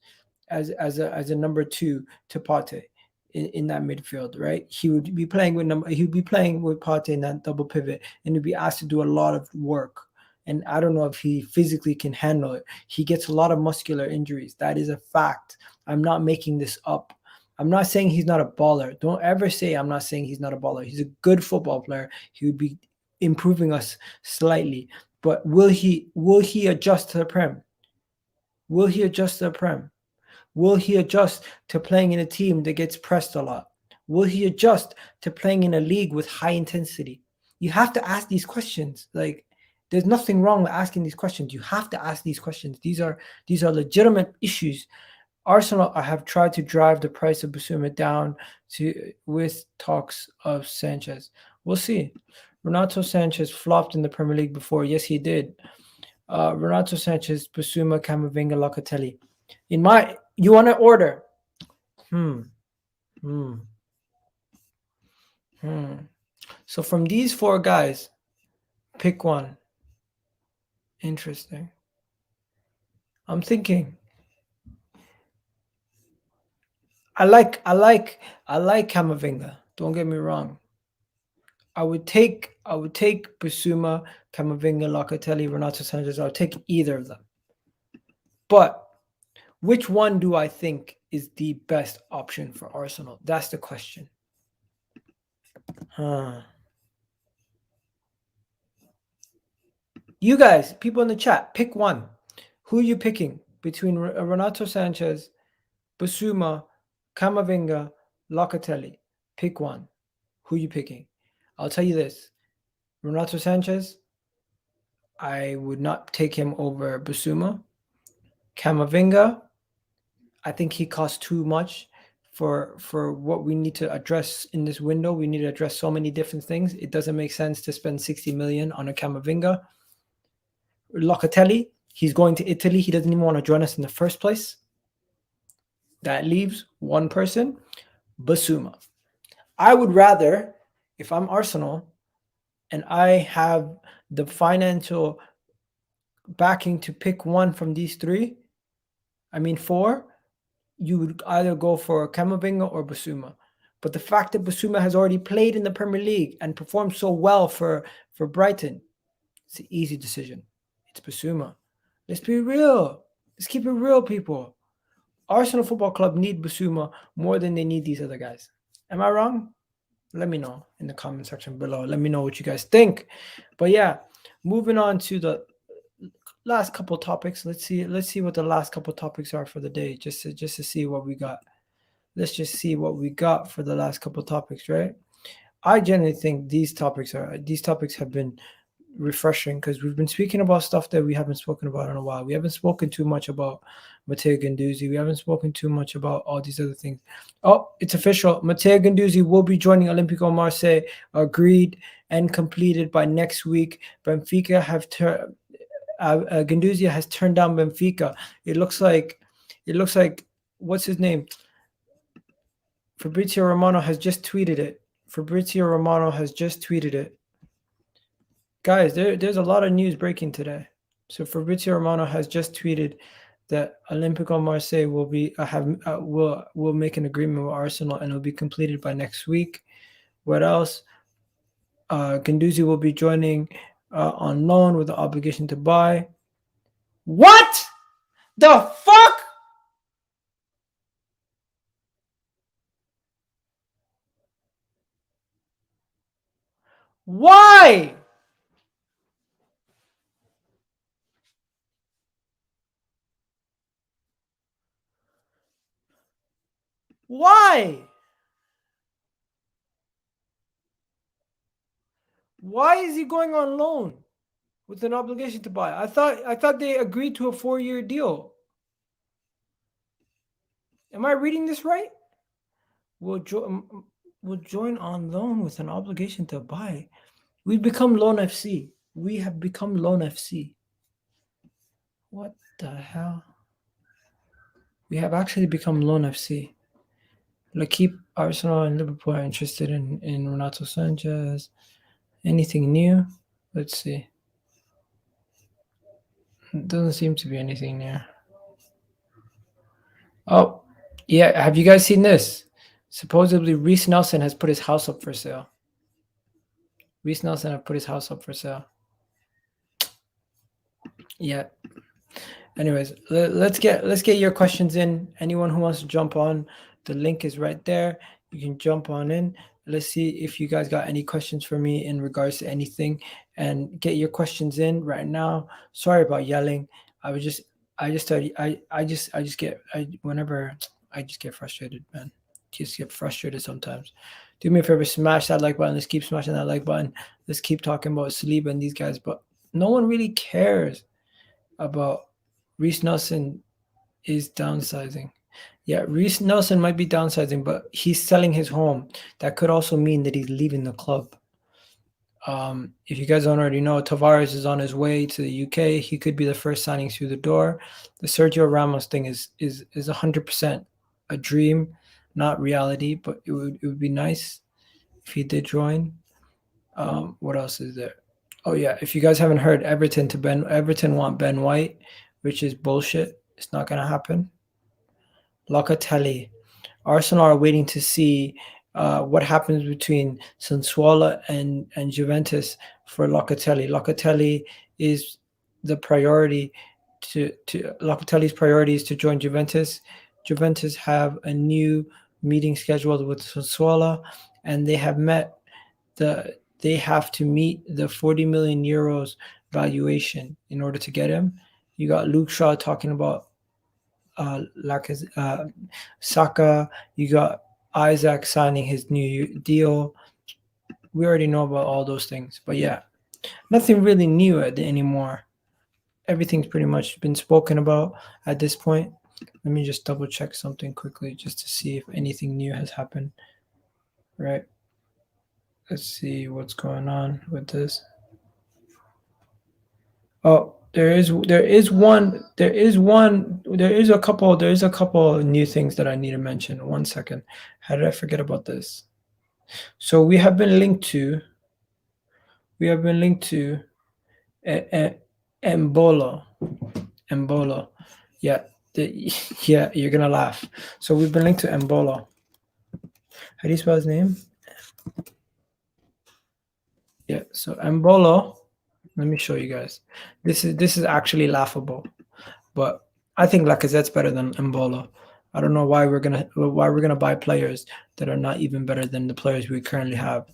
as a number two to Partey in that midfield, right? He would be playing with Partey in that double pivot and he'd be asked to do a lot of work. And I don't know if he physically can handle it. He gets a lot of muscular injuries. That is a fact. I'm not making this up. I'm not saying he's not a baller. Don't ever say I'm not saying he's not a baller. He's a good football player. He would be improving us slightly. But will he adjust to the Prem? Will he adjust to the Prem? Will he adjust to playing in a team that gets pressed a lot? Will he adjust to playing in a league with high intensity? You have to ask these questions. Like, there's nothing wrong with asking these questions. You have to ask these questions. These are legitimate issues. Arsenal have tried to drive the price of Basuma down with talks of Sanchez. We'll see. Renato Sanches flopped in the Premier League before. Yes, he did. Renato Sanches, Basuma, Camavinga, Locatelli. You want to order? So from these four guys, pick one. Interesting. I'm thinking. I like Camavinga. Don't get me wrong. I would take Basuma, Camavinga, Locatelli, Renato Sanches. I would take either of them. But which one do I think is the best option for Arsenal? That's the question. You guys, people in the chat, pick one. Who are you picking between Renato Sanches, Basuma, Camavinga, Locatelli? Pick one. Who are you picking? I'll tell you this. Renato Sanches, I would not take him over Basuma. Camavinga, I think he costs too much for what we need to address in this window. We need to address so many different things. It doesn't make sense to spend 60 million on a Camavinga. Locatelli, he's going to Italy. He doesn't even want to join us in the first place. That leaves one person, Basuma. I would rather, if I'm Arsenal and I have the financial backing to pick one from these four, you would either go for Camavinga or Basuma. But the fact that Basuma has already played in the Premier League and performed so well for Brighton, it's an easy decision. It's Basuma. Let's be real. Let's keep it real, people. Arsenal Football Club need Basuma more than they need these other guys. Am I wrong? Let me know in the comment section below. Let me know what you guys think. But yeah, moving on to the last couple topics. Let's see what the last couple topics are for the day, just to see what we got. Let's just see what we got for the last couple topics, right? I generally think these topics have been refreshing because we've been speaking about stuff that we haven't spoken about in a while. We haven't spoken too much about Matteo Guendouzi. We haven't spoken too much about all these other things. Oh, it's official. Matteo Guendouzi will be joining Olympique Marseille, agreed and completed by next week. Benfica have Guendouzi has turned down Benfica. It looks like what's his name? Fabrizio Romano has just tweeted it. Guys, there's a lot of news breaking today. So Fabrizio Romano has just tweeted that Olympique Marseille will be will make an agreement with Arsenal and it'll be completed by next week. What else? Guendouzi will be joining on loan with the obligation to buy. What the fuck? Why? Why? Why is he going on loan with an obligation to buy? I thought they agreed to a 4-year deal. Am I reading this right? Will join on loan with an obligation to buy. We've become Loan FC. We have become Loan FC. What the hell? We have actually become Loan FC. L'Equipe, Arsenal, and Liverpool are interested in Renato Sanches. Anything new? Let's see. It doesn't seem to be anything new. Oh, yeah. Have you guys seen this? Supposedly, Reiss Nelson has put his house up for sale. Reiss Nelson have put his house up for sale. Yeah. Anyways, let's get your questions in. Anyone who wants to jump on, the link is right there. You can jump on in. Let's see if you guys got any questions for me in regards to anything, and get your questions in right now. Sorry about yelling. Whenever I just get frustrated, man. Just get frustrated sometimes. Do me a favor, smash that like button. Let's keep smashing that like button. Let's keep talking about Saliba and these guys, but no one really cares about Reiss Nelson is downsizing. Yeah, Reiss Nelson might be downsizing, but he's selling his home. That could also mean that he's leaving the club. If you guys don't already know, Tavares is on his way to the UK. He could be the first signing through the door. The Sergio Ramos thing is 100% a dream, not reality, but it would be nice if he did join. What else is there? Oh yeah, if you guys haven't heard, Everton want Ben White, which is bullshit. It's not gonna happen. Locatelli. Arsenal are waiting to see what happens between Sassuolo and Juventus for Locatelli. Locatelli is the priority Locatelli's priority is to join Juventus. Juventus have a new meeting scheduled with Sassuolo, and they have to meet the 40 million euros valuation in order to get him. You got Luke Shaw talking about Saka. You got Isaac signing his new deal. We already know about all those things, but yeah, nothing really new anymore. Everything's pretty much been spoken about at this point. Let me just double check something quickly just to see if anything new has happened. Right. Let's see what's going on with this. Oh, there is a couple new things that I need to mention. 1 second. How did I forget about this? So we have been linked to Embolo. Yeah, yeah, you're gonna laugh. So we've been linked to Embolo. How do you spell his name? Yeah, so Embolo. Let me show you guys. This is actually laughable, but I think Lacazette's better than Embolo. I don't know why we're gonna buy players that are not even better than the players we currently have.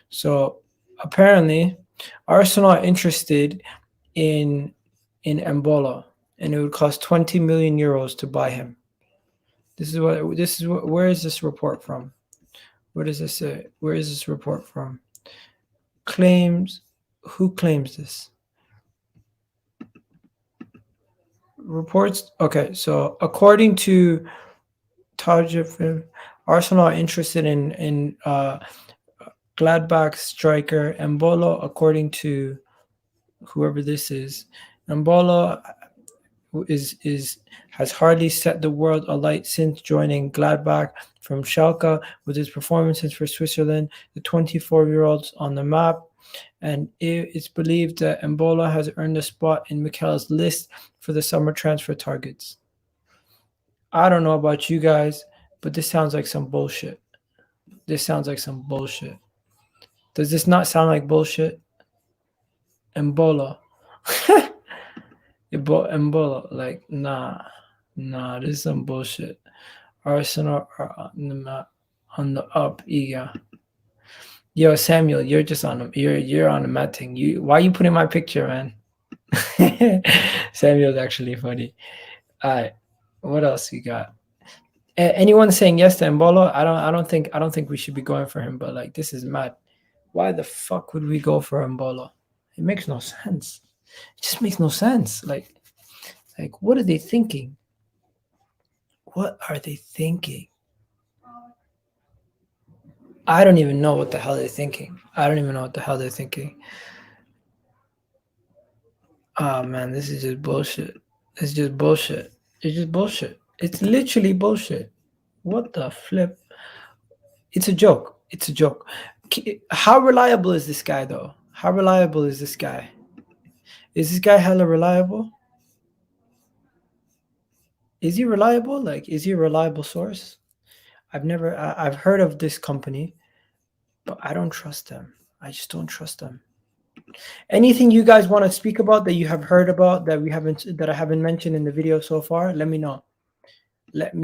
So apparently, Arsenal are interested in Embolo, and it would cost 20 million euros to buy him. Where is this report from? What does this say? Where is this report from? Claims. Who claims this? Reports. Okay, so according to Tajif, Arsenal are interested in Gladbach striker Embolo, according to whoever this is. Embolo has hardly set the world alight since joining Gladbach from Schalke. With his performances for Switzerland, the 24-year-old's on the map, and it's believed that Embolo has earned a spot in Mikel's list for the summer transfer targets. I don't know about you guys, but this sounds like some bullshit. This sounds like some bullshit. Does this not sound like bullshit? Embolo. Embolo, like, nah, this is some bullshit. Arsenal are on the up, Iga. Yo, Samuel, you're just on you're on the matting. Why are you putting my picture, man? Samuel's actually funny. All right, what else you got? Anyone saying yes to Embolo? I don't think we should be going for him, but like, this is mad. Why the fuck would we go for Embolo? It makes no sense. It just makes no sense. Like, what are they thinking? What are they thinking? I don't even know what the hell they're thinking. Oh man, this is just bullshit. It's just bullshit. It's literally bullshit. What the flip? It's a joke. How reliable is this guy, though? Is this guy hella reliable? Is he reliable? Like, is he a reliable source? I've heard of this company, but I don't trust them. I just don't trust them. Anything you guys want to speak about that you have heard about that I haven't mentioned in the video so far? Let me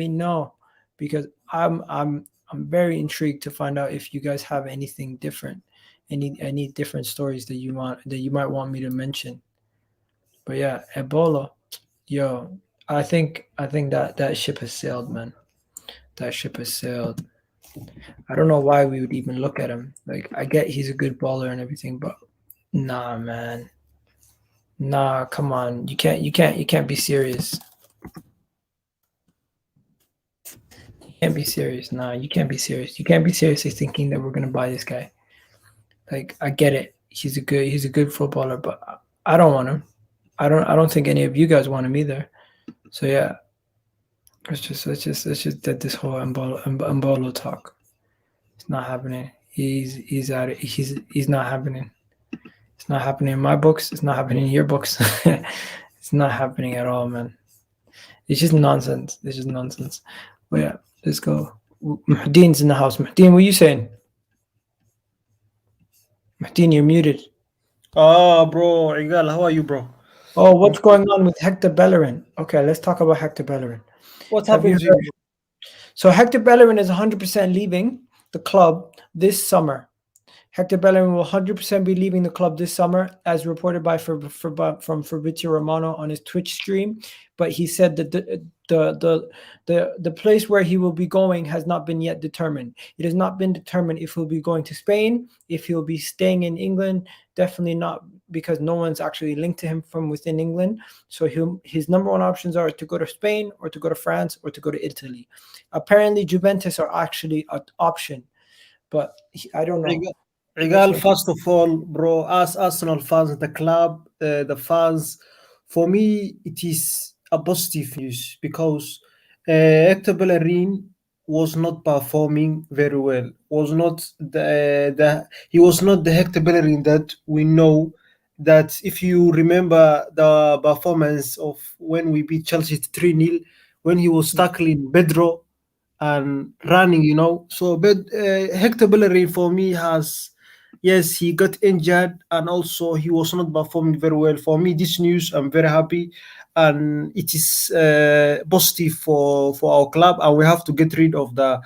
know. Because I'm very intrigued to find out if you guys have anything different, any different stories that you might want me to mention. But yeah, Ebola, yo, I think that ship has sailed, man. That ship has sailed. I don't know why we would even look at him. Like, I get he's a good baller and everything, but nah, man. Nah, come on. You can't be serious. You can't be serious. Nah, you can't be serious. You can't be seriously thinking that we're gonna buy this guy. Like, I get it. He's a good footballer, but I don't want him. I don't think any of you guys want him either. So yeah. Let's just dead this whole Embolo talk. It's not happening. He's out of, he's not happening. It's not happening in my books. It's not happening in your books. It's not happening at all, man. It's just nonsense. But yeah, let's go. Mahdine's in the house. Mahdine, what are you saying? Mahdine, you're muted. Bro, Igal, how are you, bro? Oh, what's going on with Hector Bellerin? Okay, let's talk about Hector Bellerin. What happened to you? So Hector Bellerin is 100% leaving the club this summer. Hector Bellerin will 100% be leaving the club this summer, as reported by from Fabrizio Romano on his Twitch stream. But he said that the place where he will be going has not been yet determined. It has not been determined if he'll be going to Spain, if he'll be staying in England. Definitely not, because no one's actually linked to him from within England. So his number one options are to go to Spain, or to go to France, or to go to Italy. Apparently, Juventus are actually an option, but I don't know. Regal, first of all, bro, as Arsenal fans, the club, the fans, for me, it is a positive news, because Hector Bellerin was not performing very well. He was not the Hector Bellerin that we know. That if you remember the performance of when we beat Chelsea 3-0, when he was tackling Pedro and running, So, but Hector Bellerin for me yes, he got injured, and also he was not performing very well. For me, this news, I'm very happy. and it is positive for our club, and we have to get rid of the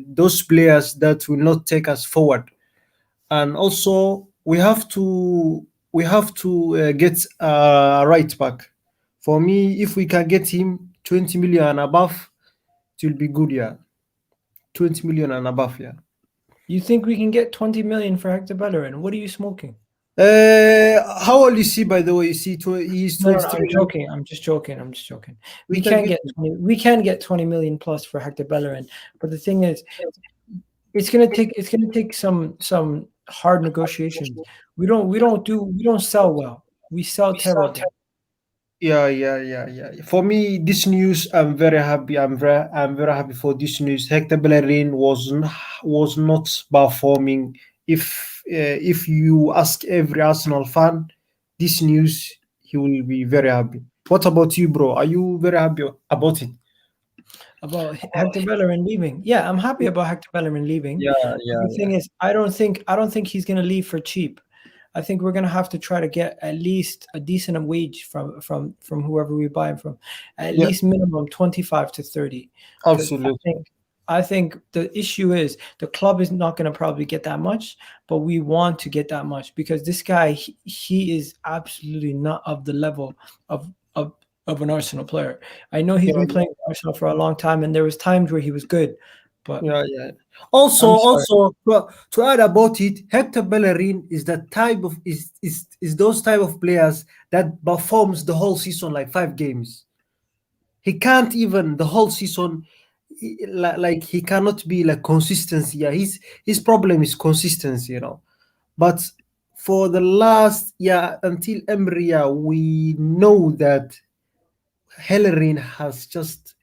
those players that will not take us forward. And also we have to get a right back. For me, if we can get him 20 million and above, it will be good. Yeah, 20 million and above. Yeah. You think we can get 20 million for Hector Bellerin? What are you smoking? How old is he, by the way? Is he? He's No, 23. I'm joking. I'm just joking. I'm just joking. We We can can get get 20, we can get 20 million plus for Hector Bellerin, but the thing is, it's gonna take some hard negotiations. We don't sell well. We sell terrible. Yeah. For me, this news, I'm very happy. I'm very happy for this news. Hector Bellerin was not performing. If you ask every Arsenal fan this news, he will be very happy. What about you, bro? Are you very happy about it? About Hector Bellerin leaving. Yeah, I'm happy about Hector Bellerin leaving. Yeah, But the thing is, I don't think he's gonna leave for cheap. I think we're gonna have to try to get at least a decent wage from whoever we buy him from, at yeah, least minimum 25 to 30. Because absolutely. I think the issue is the club is not gonna probably get that much, but we want to get that much because this guy he is absolutely not of the level of of of an Arsenal player. I know he's Yeah, been playing for Arsenal for a long time, and there was times where he was good, but yeah. Also, I'm sorry. to add about it, Hector Bellerin is the type of is those type of players that performs the whole season like 5 games. He can't even the whole season. Like he cannot be like consistency. Yeah, his problem is consistency. But for the last until Emery, we know that Bellerin has just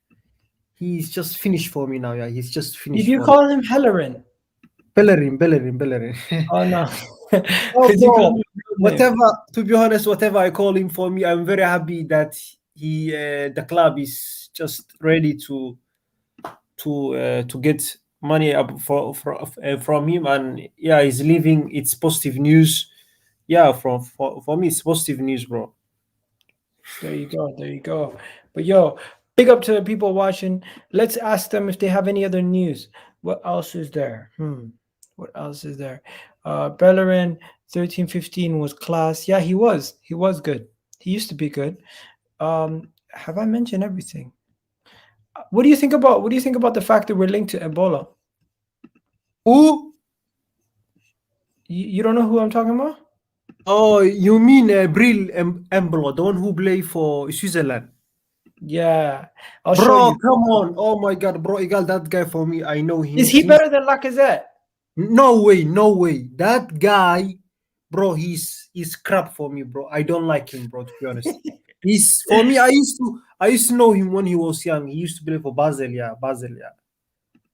he's just finished for me now. Yeah, he's just Did finished you for me. call him Hellerin? Bellerin. Oh no, Oh, because you called bro. him his real name. Whatever. To be honest, whatever I call him for me, I'm very happy that the club is just ready to get money up from him, and yeah, he's leaving. It's positive news. Yeah, for me, it's positive news, bro. There you go. There you go. But yo, big up to the people watching. Let's ask them if they have any other news. What else is there? What else is there? Bellerin 13-15 was class. Yeah, he was. He was good. He used to be good. Have I mentioned everything? What do you think about the fact that we're linked to Ebola? Who? You don't know who I'm talking about? Oh, you mean Breel Embolo, the one who play for Switzerland? Yeah, I'll show Bro, you. come on. Oh my God, bro, Igal, that guy for me, I know him Is he since. better than Lacazette? No way, no way. That guy, bro, he's crap for me, bro. I don't like him, bro, to be honest. He's for me, I used to know him when he was young. He used to play for Basel, yeah.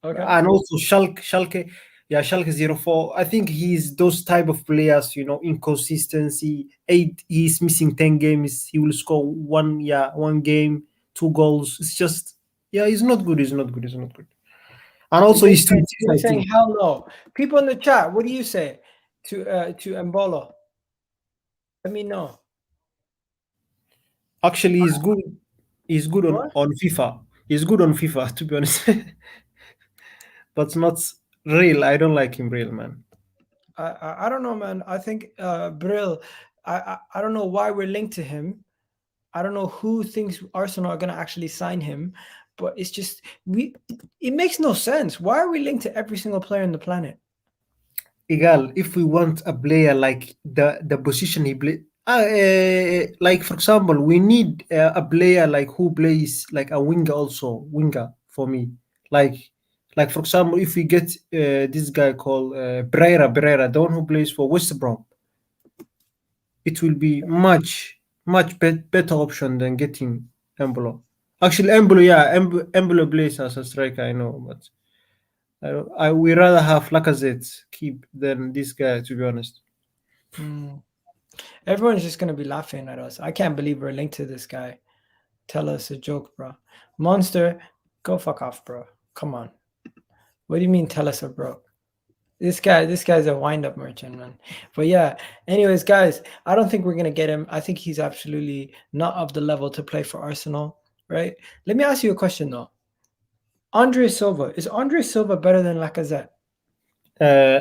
Okay. And also Schalke, yeah, Schalke 04. I think he's those type of players, inconsistency. He's missing 10 games. He will score one game, 2 goals. It's just, yeah, he's not good. He's not good. And So also he's 26, you're I saying think. hell no. People in the chat, what do you say to Embolo? Let me know. Actually, he's good. He's good on, What? on FIFA. He's good on FIFA, to be honest. But not real. I don't like him real, man. I don't know, man. I think Breel. I don't know why we're linked to him. I don't know who thinks Arsenal are gonna actually sign him, but it's just it makes no sense. Why are we linked to every single player on the planet? Egal, if we want a player like the position he play, like for example, we need a player like who plays like a winger, also winger for me. Like like for example, if we get this guy called Pereira, the one who plays for West Brom, it will be better option than getting Embolo. Actually, Embolo, yeah, Embolo plays as a striker, I know, but I we rather have Lacazette keep than this guy, to be honest. Mm. Everyone's just gonna be laughing at us. I can't believe we're linked to this guy. Tell us a joke, bro. Monster, go fuck off, bro. Come on. What do you mean tell us a bro? This guy's a wind-up merchant, man. But yeah, anyways, guys, I don't think we're gonna get him. I think he's absolutely not of the level to play for Arsenal, right? Let me ask you a question though. Is Andre Silva better than Lacazette?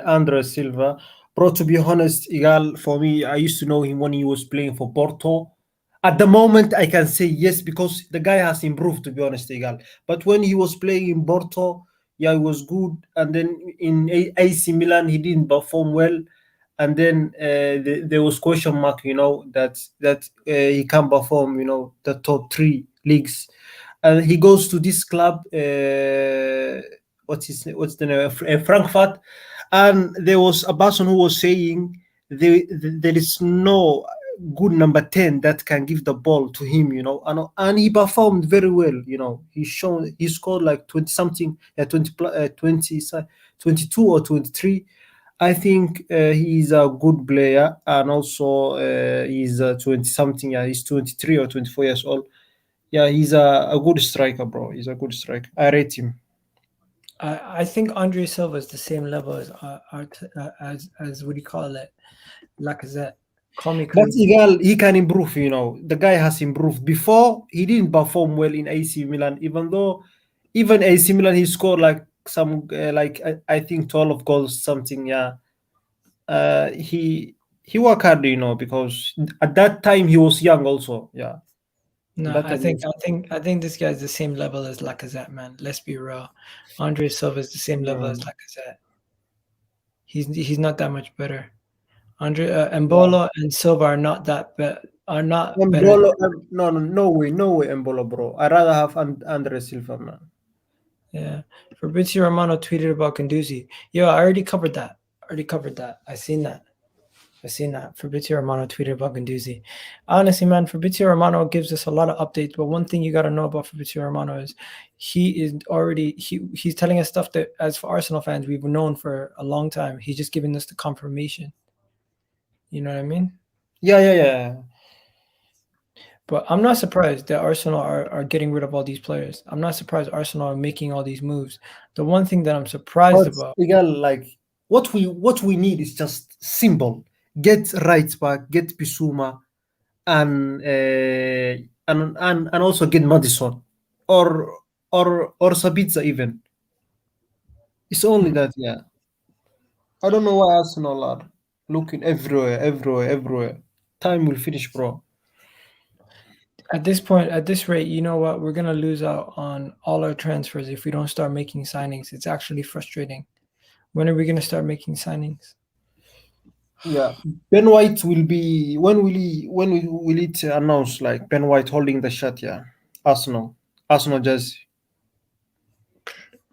Andre Silva. Bro, to be honest, Igal, for me, I used to know him when he was playing for Porto. At the moment, I can say yes because the guy has improved, to be honest, Igal. But when he was playing in Porto, yeah, he was good. And then in AC Milan, he didn't perform well. And then there was question mark, that he can perform, the top three leagues. And he goes to this club, what's the name? Frankfurt, and there was a person who was saying there is no good number 10 that can give the ball to him, and he performed very well. He scored like 20 something, 22 or 23. I think he's a good player, and also he's 20 something. Yeah, he's 23 or 24 years old. Yeah, he's a good striker, bro. He's a good striker. I rate him. I think Andre Silva is the same level as what do you call it, Lacazette. Call me But crazy. he can improve. The guy has improved. Before he didn't perform well in AC Milan, even though even AC Milan he scored like some I think 12 goals something. Yeah, he worked hard, because at that time he was young also. Yeah. No, That time I think this guy's the same level as Lacazette, man. Let's be real. Andre Silva is the same level as Lacazette. He's not that much better. Embolo and Silva are not that are not better. Embolo, no way, Embolo, bro. I rather have Andre Silva, man. Yeah. Fabrizio Romano tweeted about Guendouzi. Yo, I already covered that. I seen that. Fabrizio Romano tweeted about Guendouzi. Honestly, man, Fabrizio Romano gives us a lot of updates. But one thing you got to know about Fabrizio Romano is he's telling us stuff that, as for Arsenal fans, we've known for a long time. He's just giving us the confirmation. You know what I mean? Yeah. But I'm not surprised that Arsenal are getting rid of all these players. I'm not surprised Arsenal are making all these moves. The one thing that I'm surprised about, like what we need is just simple. Get Wright back, get Bissouma, and also get Madison or Sabitzer even. It's only that, yeah. I don't know why Arsenal are looking everywhere. Time will finish, bro. at this point, at this rate, you know what? We're gonna lose out on all our transfers if we don't start making signings. It's actually frustrating. When are we gonna start making signings? Yeah, Ben White will be when will it announce like Ben White holding the shot? Yeah, Arsenal jersey.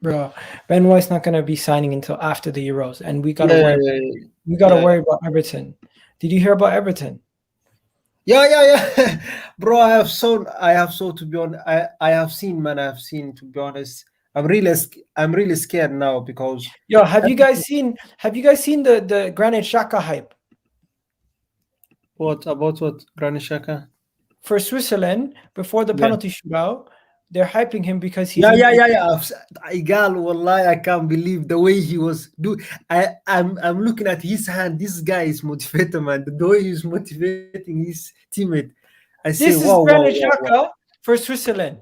Bro, Ben White's not gonna be signing until after the Euros, and we gotta Yeah, worry about Everton. Did you hear about Everton? Yeah. Bro, I have so to be honest. I have seen, man. I have seen, to be honest. I'm really scared now because Yo, have you guys seen the Granit Xhaka hype what Granit Xhaka? for Switzerland before the Yeah. penalty shootout? They're hyping him because he's Yeah. Igal, wallahi, I can't believe the way he was I'm looking at his hand. This guy is motivated, man. The way he's motivating his teammate. I say, This is wow. Granit Xhaka for Switzerland.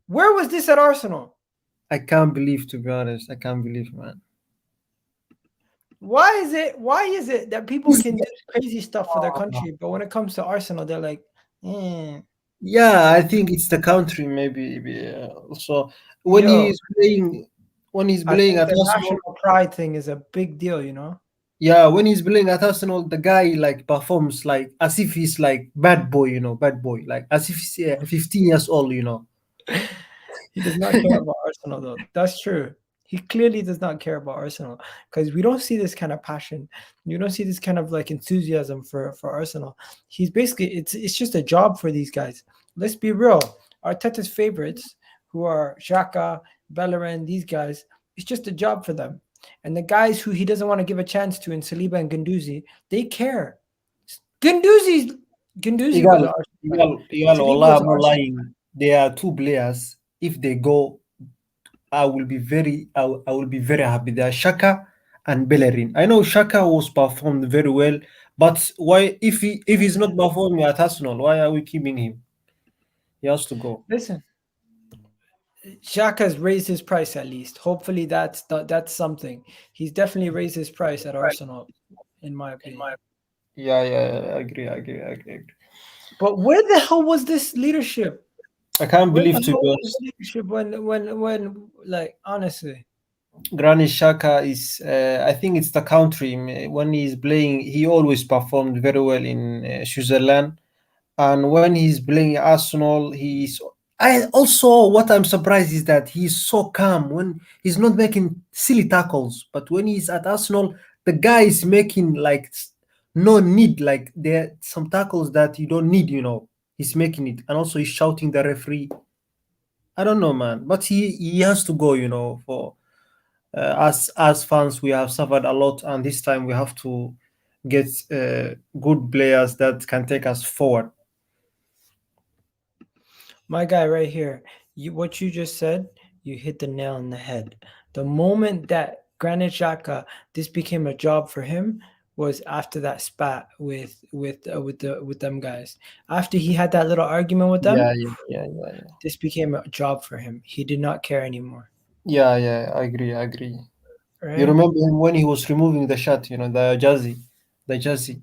Where was this at Arsenal? I can't believe, to be honest. I can't believe, man. Why is it that people can do crazy stuff for their country, but when it comes to Arsenal, they're like, Yeah, I think it's the country, maybe. Also, when he's playing I think at the Arsenal, national pride thing is a big deal, you know? yeah, when he's playing at Arsenal, the guy like performs like as if he's like bad boy, like as if he's 15 years old, He does not care about Arsenal, though. That's true. He clearly does not care about Arsenal because we don't see this kind of passion. You don't see this kind of like enthusiasm for Arsenal. He's basically it's just a job for these guys. Let's be real. Arteta's favorites, who are Xhaka, Bellerin, these guys, it's just a job for them. And the guys who he doesn't want to give a chance to in Saliba and Guendouzi, they care. Guendouzi was an Arsenal. Allah, I'm not lying. There are two players. If they go, I will be very happy. They are Xhaka and Bellerin. I know Xhaka was performed very well, but why if he's not performing at Arsenal, why are we keeping him? He has to go. Listen, Xhaka's raised his price at least. Hopefully, that's something. He's definitely raised his price at Arsenal, in my opinion. Yeah, I agree. But where the hell was this leadership? I can't Where the believe to hell be was this honest, leadership when like honestly? Granit Xhaka is. I think it's the country when he's playing. He always performed very well in Switzerland, and when he's playing Arsenal, he's. I also what I'm surprised is that he's so calm when he's not making silly tackles, but when he's at Arsenal, the guy is making like no need, like there are some tackles that you don't need, He's making it, and also he's shouting the referee. I don't know, man, but he has to go, for as fans we have suffered a lot, and this time we have to get good players that can take us forward. My guy right here, what you just said, you hit the nail on the head. The moment that Granit Xhaka, this became a job for him was after that spat with them guys. After he had that little argument with them, Yeah. this became a job for him. He did not care anymore, Yeah, I agree. You right? remember him when he was removing the shirt, the jersey,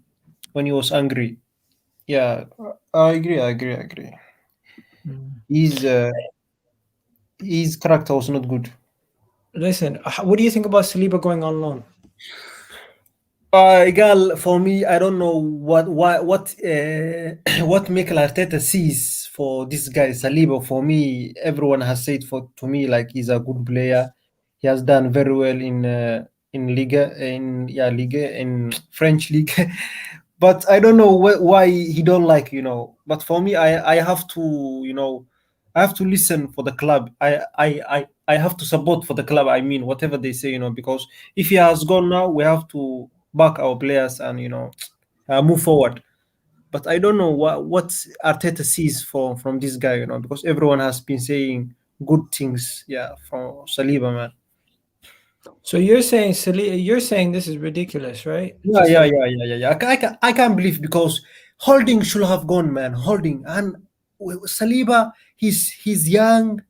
when he was angry. Yeah, I agree. Mm. His his character was not good. Listen, what do you think about Saliba going on loan? Girl, for me, I don't know what Mikel Arteta sees for this guy Saliba. For me, everyone has said for to me like he's a good player. He has done very well in Liga Liga in French league, but I don't know why he don't like. But for me, I have to I have to listen for the club. I have to support for the club. I mean, whatever they say, because if he has gone now, we have to back our players and move forward. But I don't know what Arteta sees from this guy, because everyone has been saying good things, yeah, from Saliba, man. So you're saying you're saying this is ridiculous, right? Yeah, Just yeah, like yeah, yeah, yeah, yeah. I can't believe because Holding should have gone, man. Holding and Saliba, he's young.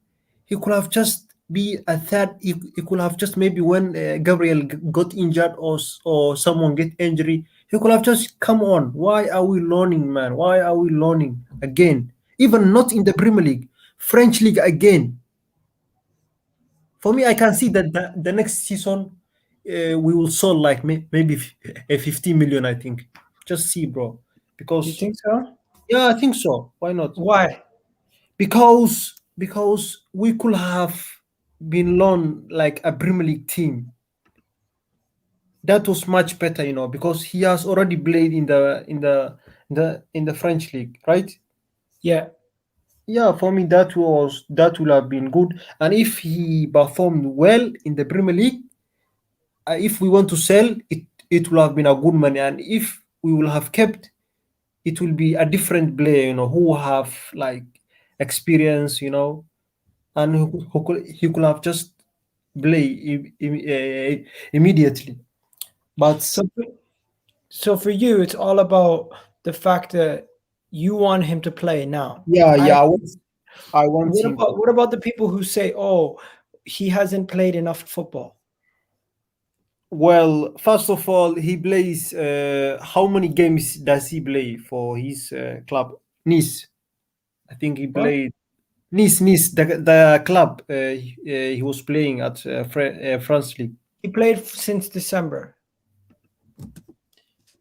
He could have just be a third. He could have just maybe when Gabriel got injured or someone get injury, he could have just come on. Why are we learning, man? Why are we learning again? Even not in the Premier League, French league again. For me, I can see that the next season we will sell like maybe a 50 million. I think. Just see, bro. you Because think so? yeah, I think so. Why not? Why? Because we could have been loaned like a Premier League team. That was much better, because he has already played in the French league, right? Yeah. Yeah, for me that would have been good. And if he performed well in the Premier League, if we want to sell it, it will have been a good money. And if we will have kept, it will be a different player, who have like experience, and he could have just play immediately. But So so for you, it's all about the fact that you want him to play now. yeah, I I want him. what about the people who say, "Oh, he hasn't played enough football"? Well, first of all, he plays. How many games does he play for his club? Nice. I think he What? played Nice, the club he was playing at France League. He played since December.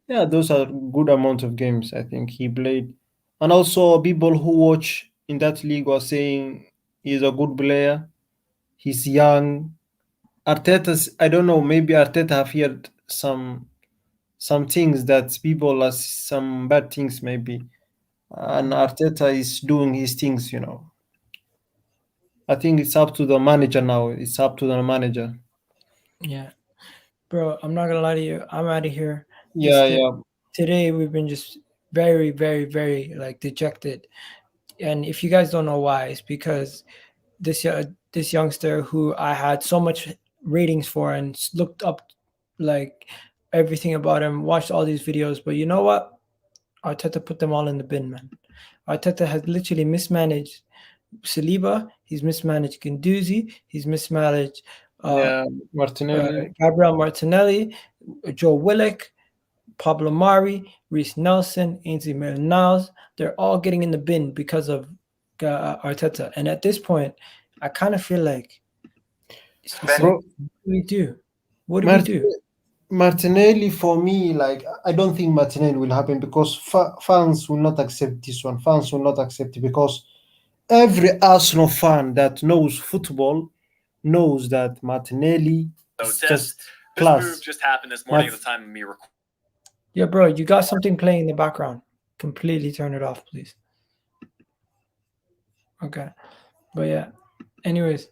Yeah, those are good amount of games. I think he played, and also people who watch in that league were saying he's a good player. He's young. Arteta's. I don't know. Maybe Arteta have heard some things that people are some bad things maybe, and Arteta is doing his things. I think it's up to the manager now. It's up to the manager. Yeah, bro. I'm not gonna lie to you. I'm out of here. This Yeah, yeah. today we've been just very, very, very like dejected. And if you guys don't know why, it's because this youngster who I had so much ratings for and looked up like everything about him, watched all these videos, but you know what? Arteta put them all in the bin, man. Arteta has literally mismanaged Saliba, he's mismanaged Guendouzi, he's mismanaged Yeah, Martinelli. Gabriel Martinelli, Joe Willock, Pablo Mari, Reiss Nelson, Ainsley Niles. They're all getting in the bin because of Arteta. And at this point, I kind of feel like, Bro, what do we do? What do we do? Martinelli, for me, like, I don't think Martinelli will happen because fans will not accept this one. Fans will not accept it because every Arsenal fan that knows football knows that Martinelli is just class. This move just happened this morning at the time of me recording. Yeah, bro, you got something playing in the background. Completely turn it off, please. Okay. But yeah, anyways,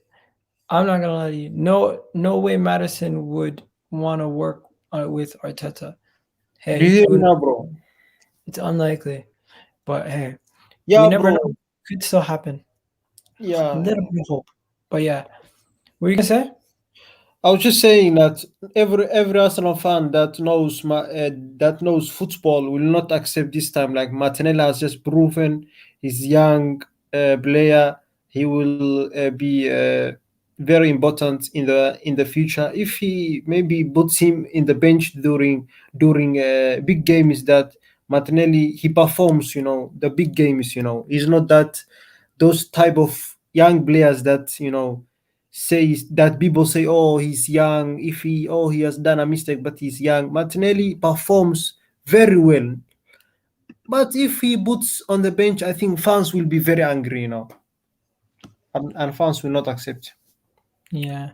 I'm not gonna lie to you. No way Madison would want to work with Arteta. Hey, Do you hear me now, bro? it's unlikely, but hey, Yeah, we never bro. know. Could still happen. A Yeah, little bit of hope. But yeah, what are you gonna say? I was just saying that every Arsenal fan that knows football will not accept this time. Like Martinelli has just proven he's young player. He will be very important in the future. If he maybe puts him in the bench during big games, that Martinelli he performs. You know, the big games. You know, he's not that those type of young players that says that people say, oh, he's young. If he has done a mistake, but he's young. Martinelli performs very well, but if he puts on the bench, I think fans will be very angry, and fans will not accept. Yeah.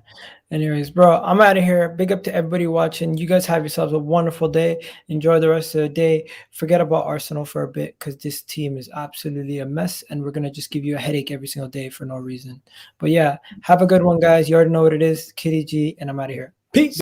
Anyways, bro, I'm out of here. Big up to everybody watching. You guys have yourselves a wonderful day. Enjoy the rest of the day. Forget about Arsenal for a bit because this team is absolutely a mess and we're going to just give you a headache every single day for no reason. But yeah, have a good one, guys. You already know what it is. Kitty G, and I'm out of here. Peace.